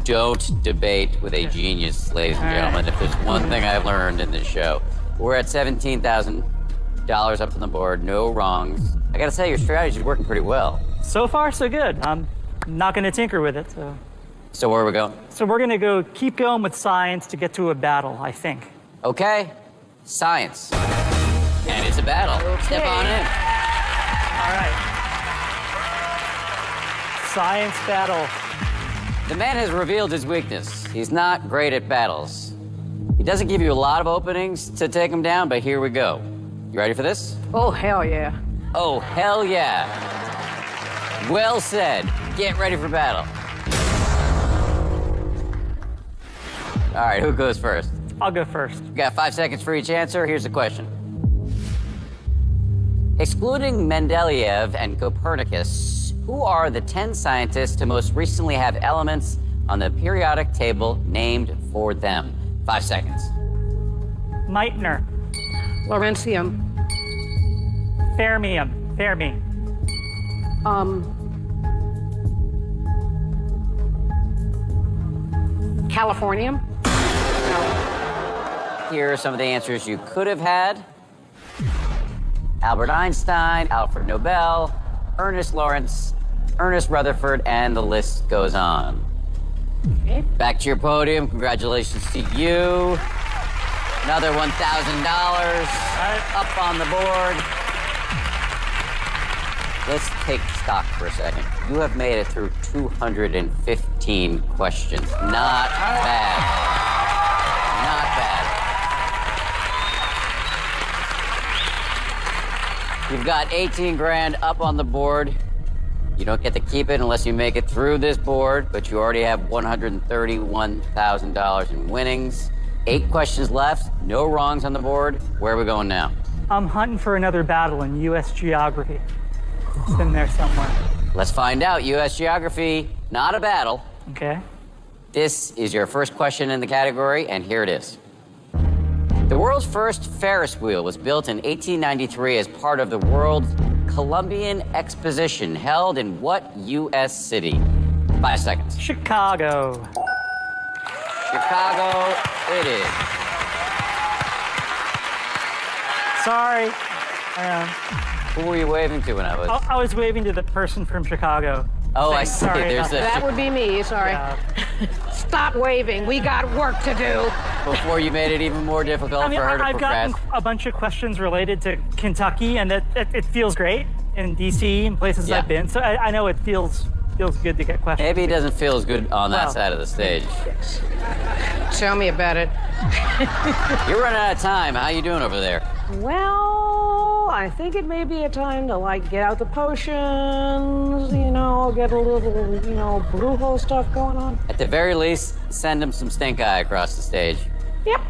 Don't debate with a genius, ladies and All right. gentlemen. If there's one thing I've learned in this show, we're at $17,000 up on the board. No wrongs. I gotta say, your strategy is working pretty well. So far, so good. I'm not going to tinker with it. So where are we going? So we're going to keep going with science to get to a battle, I think. Okay, science. And it's a battle. Step on in. All right. Science battle. The man has revealed his weakness. He's not great at battles. He doesn't give you a lot of openings to take him down, but here we go. You ready for this? Oh, hell yeah. Oh, hell yeah. Well said. Get ready for battle. All right, who goes first? I'll go first. You got 5 seconds for each answer. Here's the question. Excluding Mendeleev and Copernicus, who are the 10 scientists to most recently have elements on the periodic table named for them? 5 seconds. Meitner. Lawrencium. Fermium. Fermi. Californium. Here are some of the answers you could have had. Albert Einstein, Alfred Nobel, Ernest Lawrence, Ernest Rutherford, and the list goes on. Okay. Back to your podium. Congratulations to you. Another $1,000 up on the board. Let's take stock for a second. You have made it through 215 questions. Not bad. Not bad. You've got 18 grand up on the board. You don't get to keep it unless you make it through this board, but you already have $131,000 in winnings. 8 questions left, no wrongs on the board. Where are we going now? I'm hunting for another battle in U.S. geography. It's in there somewhere. Let's find out. U.S. geography, not a battle. Okay. This is your first question in the category, and here it is. The world's first Ferris wheel was built in 1893 as part of the World's Columbian Exposition, held in what U.S. city? 5 seconds. Chicago. Chicago, it is. Sorry. Who were you waving to when I was? I was waving to the person from Chicago. Oh, I saying see. sorry There's about a- That would be me, sorry. Yeah. Stop waving. We got work to do. Before you made it even more difficult I mean, for her to I've gotten procrastinate. a bunch of questions related to Kentucky, and it feels great in D.C. and places Yeah. I've been. So I know it feels good to get questions. Maybe it doesn't feel as good on that Well. side of the stage. Tell me about it. You're running out of time. How you doing over there? Well, I think it may be a time to, get out the potions, get a little, blue hole stuff going on. At the very least, send him some stink eye across the stage. Yep,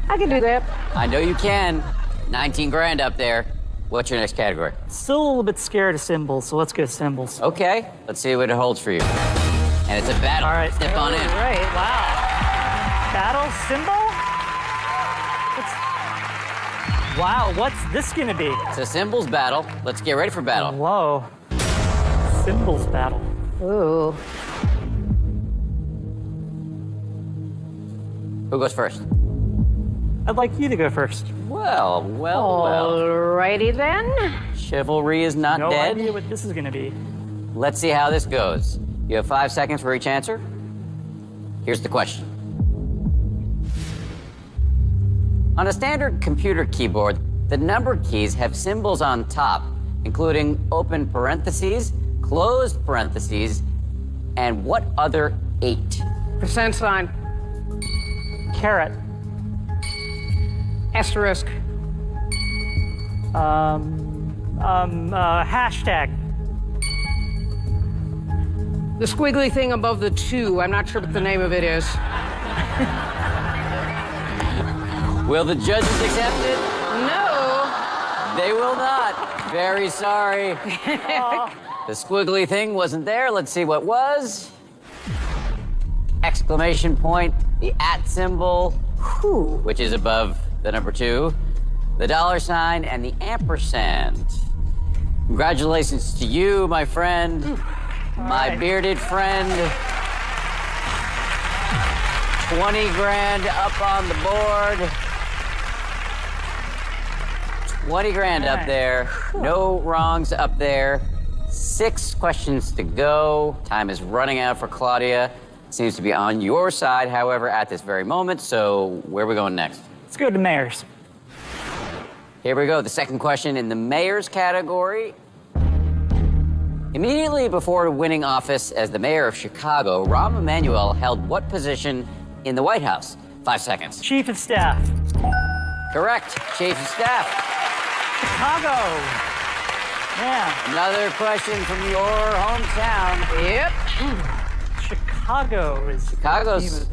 I can do that. I know you can. 19 grand up there. What's your next category? Still a little bit scared of symbols, so let's go symbols. Okay, let's see what it holds for you. And it's a battle. All right. Step on in. Right. Wow. Battle symbol? Wow, what's this gonna be? It's a symbols battle. Let's get ready for battle. Whoa. Symbols battle. Ooh. Who goes first? I'd like you to go first. Well. Alrighty then. Chivalry is not No dead. idea what this is gonna be. Let's see how this goes. You have 5 seconds for each answer. Here's the question. On a standard computer keyboard, the number keys have symbols on top, including open parentheses, closed parentheses, and what other 8? Percent sign. Carrot. Asterisk. Hashtag. The squiggly thing above the 2. I'm not sure what the name of it is. Will the judges accept it? No. They will not. Very sorry. The squiggly thing wasn't there. Let's see what was. Exclamation point, the @ symbol, which is above the number 2, the $sign, and the ampersand. Congratulations to you, my friend, my right. bearded friend. 20 grand up on the board. 20 grand up Right. there. No wrongs up there. 6 questions to go. Time is running out for Claudia. Seems to be on your side, however, at this very moment. So where are we going next? Let's go to mayors. Here we go. The second question in the mayor's category. Immediately before winning office as the mayor of Chicago, Rahm Emanuel held what position in the White House? 5 seconds. Chief of Staff. Correct. Chief of Staff. Chicago. Yeah. Another question from your hometown. Yep. Chicago is. Chicago's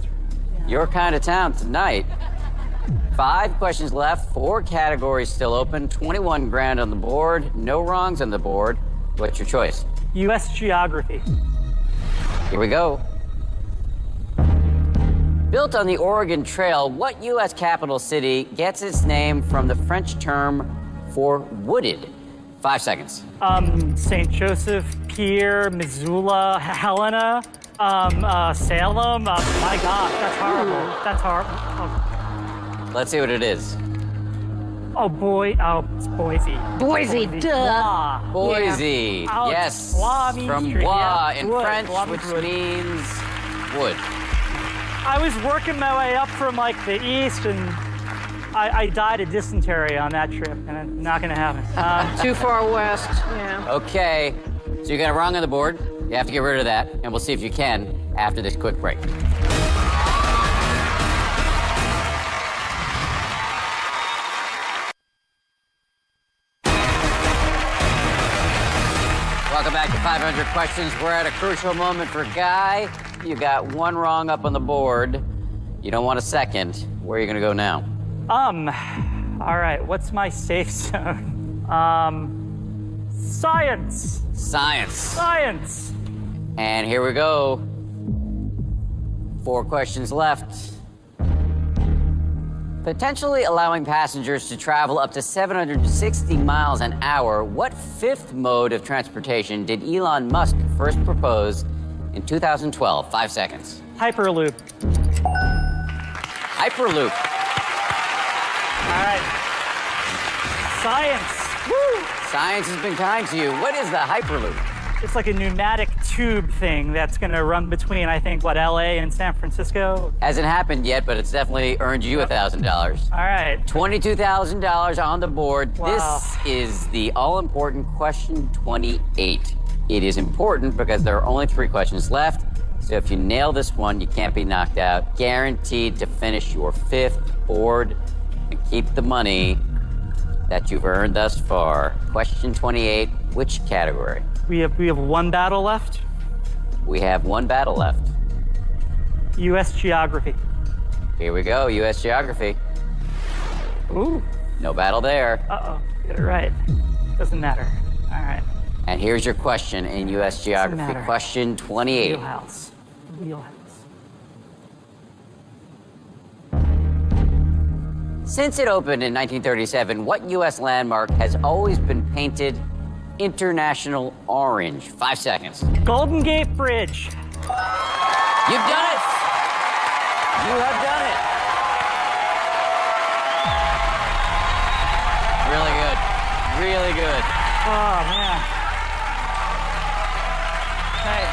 your kind of town tonight. 5 questions left, 4 categories still open, 21 grand on the board, no wrongs on the board. What's your choice? U.S. geography. Here we go. Built on the Oregon Trail, what U.S. capital city gets its name from the French term for wooded? 5 seconds. St. Joseph, Pierre, Missoula, Helena, Salem. My God, that's horrible. That's horrible. Let's see what it is. Oh boy. Oh, it's Boise. Boise, duh. Bois. Boise. Oh, Yes. bois means From tree, bois yeah. in Wood. French, Bois which means wood. means wood. I was working my way up from like the east, and I died of dysentery on that trip, and it's not gonna happen. Too far west. Yeah. Okay, so you got a wrong on the board. You have to get rid of that, and we'll see if you can after this quick break. Welcome back to 500 Questions. We're at a crucial moment for Guy. You got 1 wrong up on the board. You don't want a second. Where are you gonna go now? All right, what's my safe zone? Science. Science. And here we go. 4 questions left. Potentially allowing passengers to travel up to 760 miles an hour, what 5th mode of transportation did Elon Musk first propose in 2012? 5 seconds. Hyperloop. Hyperloop. All right. Science. Woo! Science has been kind to you. What is the Hyperloop? It's like a pneumatic tube thing that's going to run between, I think, LA and San Francisco. Hasn't happened yet, but it's definitely earned you $1,000. All right. $22,000 on the board. Wow. This is the all-important question 28. It is important because there are only 3 questions left. So if you nail this one, you can't be knocked out. Guaranteed to finish your 5th board and keep the money that you've earned thus far. Question 28, which category? We have 1 battle left. We have 1 battle left. U.S. geography. Here we go, U.S. geography. Ooh. No battle there. Uh-oh. Get it right. Doesn't matter. All right. And here's your question in U.S. geography. matter. Question 28. Wheelhouse. Wheelhouse. Since it opened in 1937, what U.S. landmark has always been painted international orange? 5 seconds. Golden Gate Bridge. You've done it! You have done it! Really good. Really good. Oh, man. Hey.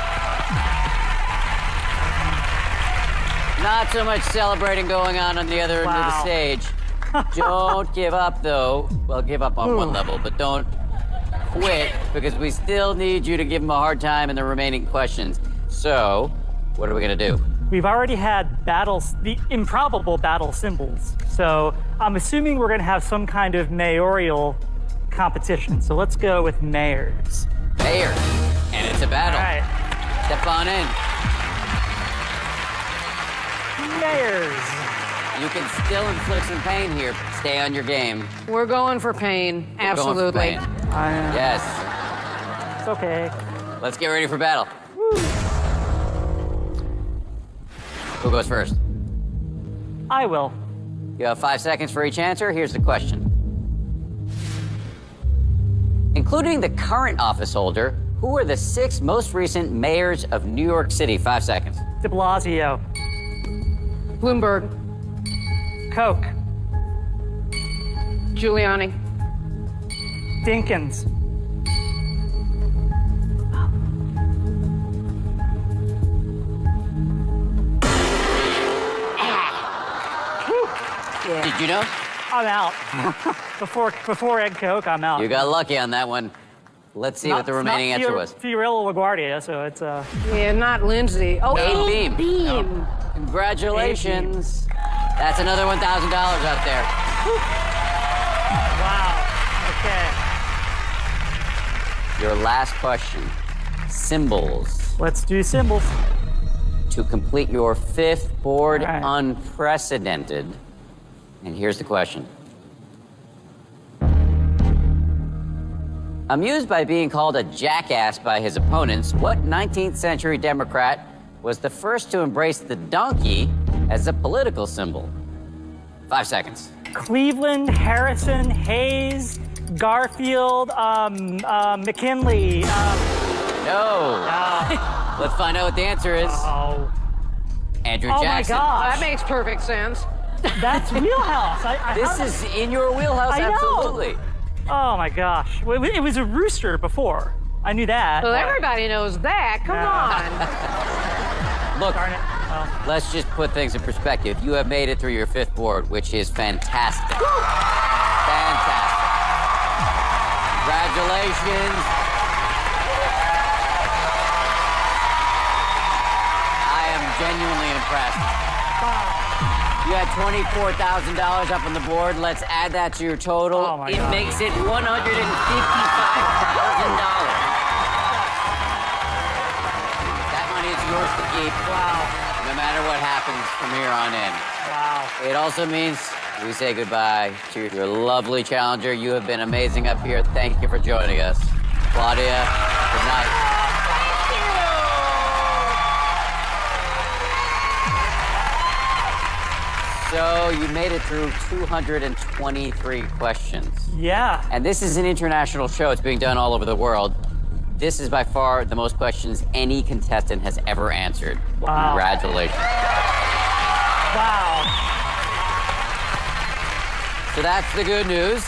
Not so much celebrating going on the other end of the Wow. stage. Don't give up, though. Well, give up on one level, but don't quit, because we still need you to give them a hard time in the remaining questions. So, what are we going to do? We've already had battles, the improbable battle symbols. So I'm assuming we're going to have some kind of mayoral competition. So let's go with mayors. Mayor. And it's a battle. All right. Step on in. Mayors. You can still inflict some pain here. Stay on your game. We're going for pain. Going for Absolutely. pain. Yes. It's okay. Let's get ready for battle. Who goes first? I will. You have 5 seconds for each answer. Here's the question. Including the current office holder, who are the 6 most recent mayors of New York City? 5 seconds. De Blasio. Bloomberg. Koch. Giuliani. Dinkins. Did you know? I'm out. before Ed Koch, I'm out. You got lucky on that one. Let's see what the remaining answer was. Fiorello LaGuardia, so it's Yeah, not Lindsay. Oh, Abe Beam. Beam. Congratulations. That's another $1,000 out there. wow. Okay. Your last question. Symbols. Let's do symbols. To complete your 5th board, All right. unprecedented. And here's the question. Amused by being called a jackass by his opponents, what 19th century Democrat was the first to embrace the donkey as a political symbol? 5 seconds. Cleveland, Harrison, Hayes, Garfield, McKinley. No. Let's find out what the answer is. Oh, Andrew oh my Jackson. gosh. That makes perfect sense. That's wheelhouse. This is in your wheelhouse, I know. absolutely. Oh my gosh. It was a rooster before. I knew that. Well, but- everybody knows that. Come on. Look, Darn it. Well, let's just put things in perspective. You have made it through your 5th board, which is fantastic. Fantastic. Congratulations. I am genuinely impressed. You had $24,000 up on the board. Let's add that to your total. Oh my it God. makes it $155,000. That money is yours to keep. wow. No matter what happens from here on in. Wow. It also means we say goodbye to your lovely challenger. You have been amazing up here. Thank you for joining us. Claudia, good night. So you made it through 223 questions. Yeah. And this is an international show. It's being done all over the world. This is by far the most questions any contestant has ever answered. Wow. Congratulations. Wow. So that's the good news.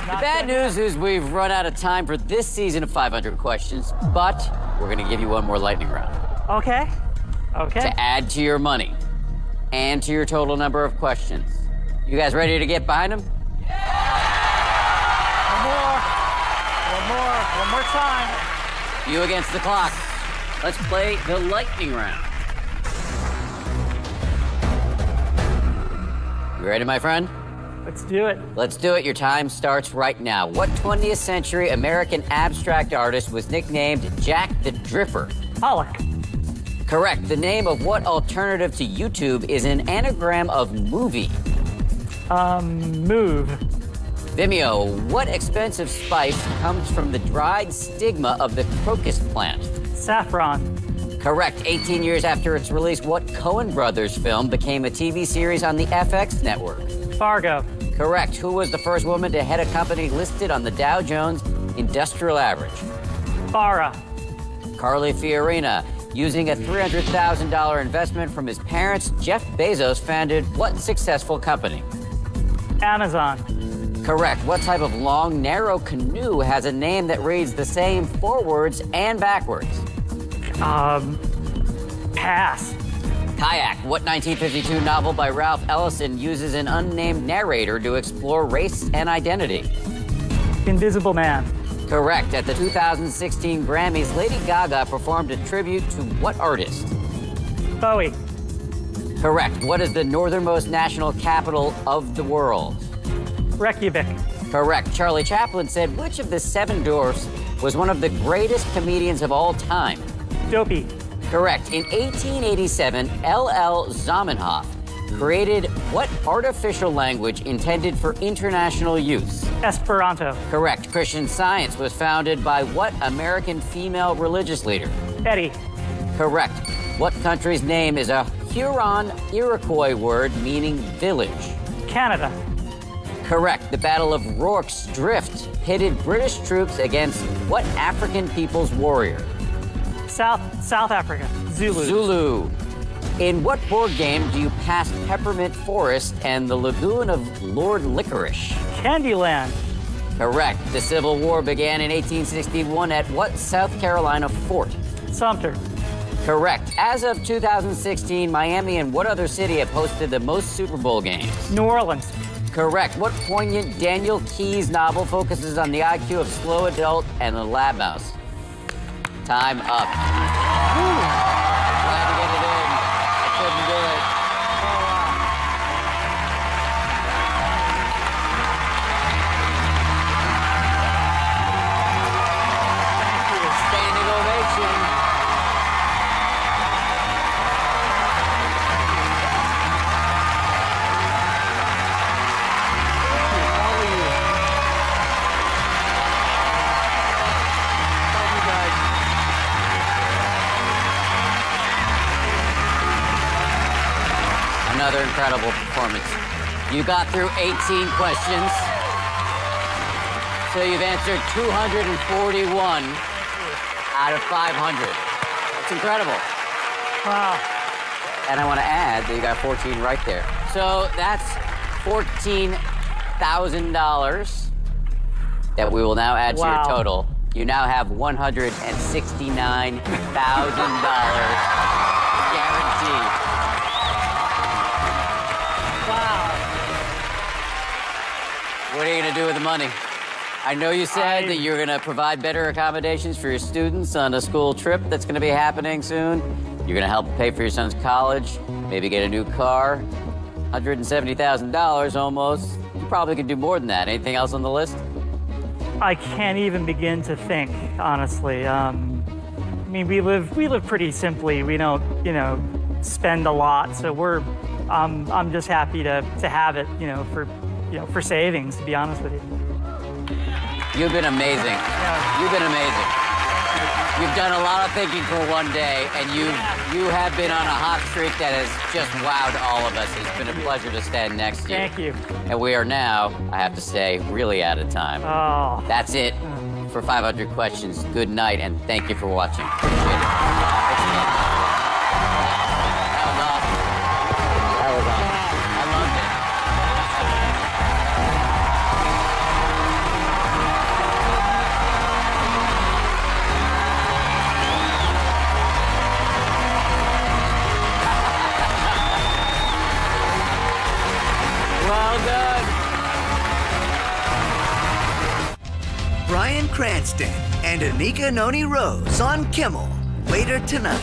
The Not bad good news is we've run out of time for this season of 500 questions, but we're going to give you one more lightning round Okay. Okay. to add to your money and to your total number of questions. You guys ready to get behind them? One more time. You against the clock. Let's play the lightning round. You ready, my friend? Let's do it. Let's do it. Your time starts right now. What 20th century American abstract artist was nicknamed Jack the Dripper? Pollock. Correct. The name of what alternative to YouTube is an anagram of movie? Move. Vimeo, what expensive spice comes from the dried stigma of the crocus plant? Saffron. Correct. 18 years after its release, what Coen Brothers film became a TV series on the FX network? Fargo. Correct. Who was the first woman to head a company listed on the Dow Jones Industrial Average? Farah. Carly Fiorina. Using a $300,000 investment from his parents, Jeff Bezos founded what successful company? Amazon. Correct. What type of long, narrow canoe has a name that reads the same forwards and backwards? Pass. Kayak. What 1952 novel by Ralph Ellison uses an unnamed narrator to explore race and identity? Invisible Man. Correct. At the 2016 Grammys, Lady Gaga performed a tribute to what artist? Bowie. Correct. What is the northernmost national capital of the world? Reykjavik. Correct. Charlie Chaplin said, which of the seven dwarfs was one of the greatest comedians of all time? Dopey. Correct. In 1887, L.L. Zamenhof created what artificial language intended for international use? Esperanto. Correct. Christian Science was founded by what American female religious leader? Eddie. Correct. What country's name is a Huron Iroquois word meaning village? Canada. Correct. The Battle of Rorke's Drift pitted British troops against what African people's warrior? South Africa. Zulu. Zulu. In what board game do you pass Peppermint Forest and the Lagoon of Lord Licorice? Candyland. Correct. The Civil War began in 1861 at what South Carolina fort? Sumter. Correct. As of 2016, Miami and what other city have hosted the most Super Bowl games? New Orleans. Correct. What poignant Daniel Keyes novel focuses on the IQ of slow adult and the lab mouse? Time up. Glad to get it in. I couldn't do it. Standing ovation. Another incredible performance. You got through 18 questions. So you've answered 241 out of 500. That's incredible. Wow. And I want to add that you got 14 right there. So that's $14,000 that we will now add to your total. You now have $169,000 guaranteed. What are you going to do with the money? I know you said that you're going to provide better accommodations for your students on a school trip that's going to be happening soon. You're going to help pay for your son's college, maybe get a new car. $170,000 almost. You probably could do more than that. Anything else on the list? I can't even begin to think, honestly. I mean, we live pretty simply. We don't, spend a lot. So I'm just happy to have it, for savings, to be honest with you. You've been amazing. Yeah. You've been amazing. You've done a lot of thinking for one day, and you have been on a hot streak that has just wowed all of us. It's been a pleasure to stand next to you. Thank you. And we are now, I have to say, really out of time. Oh. That's it for 500 questions. Good night, and thank you for watching. Appreciate it. That was awesome. That was awesome. I loved it. Well done. Bryan Cranston and Anika Noni Rose on Kimmel later tonight.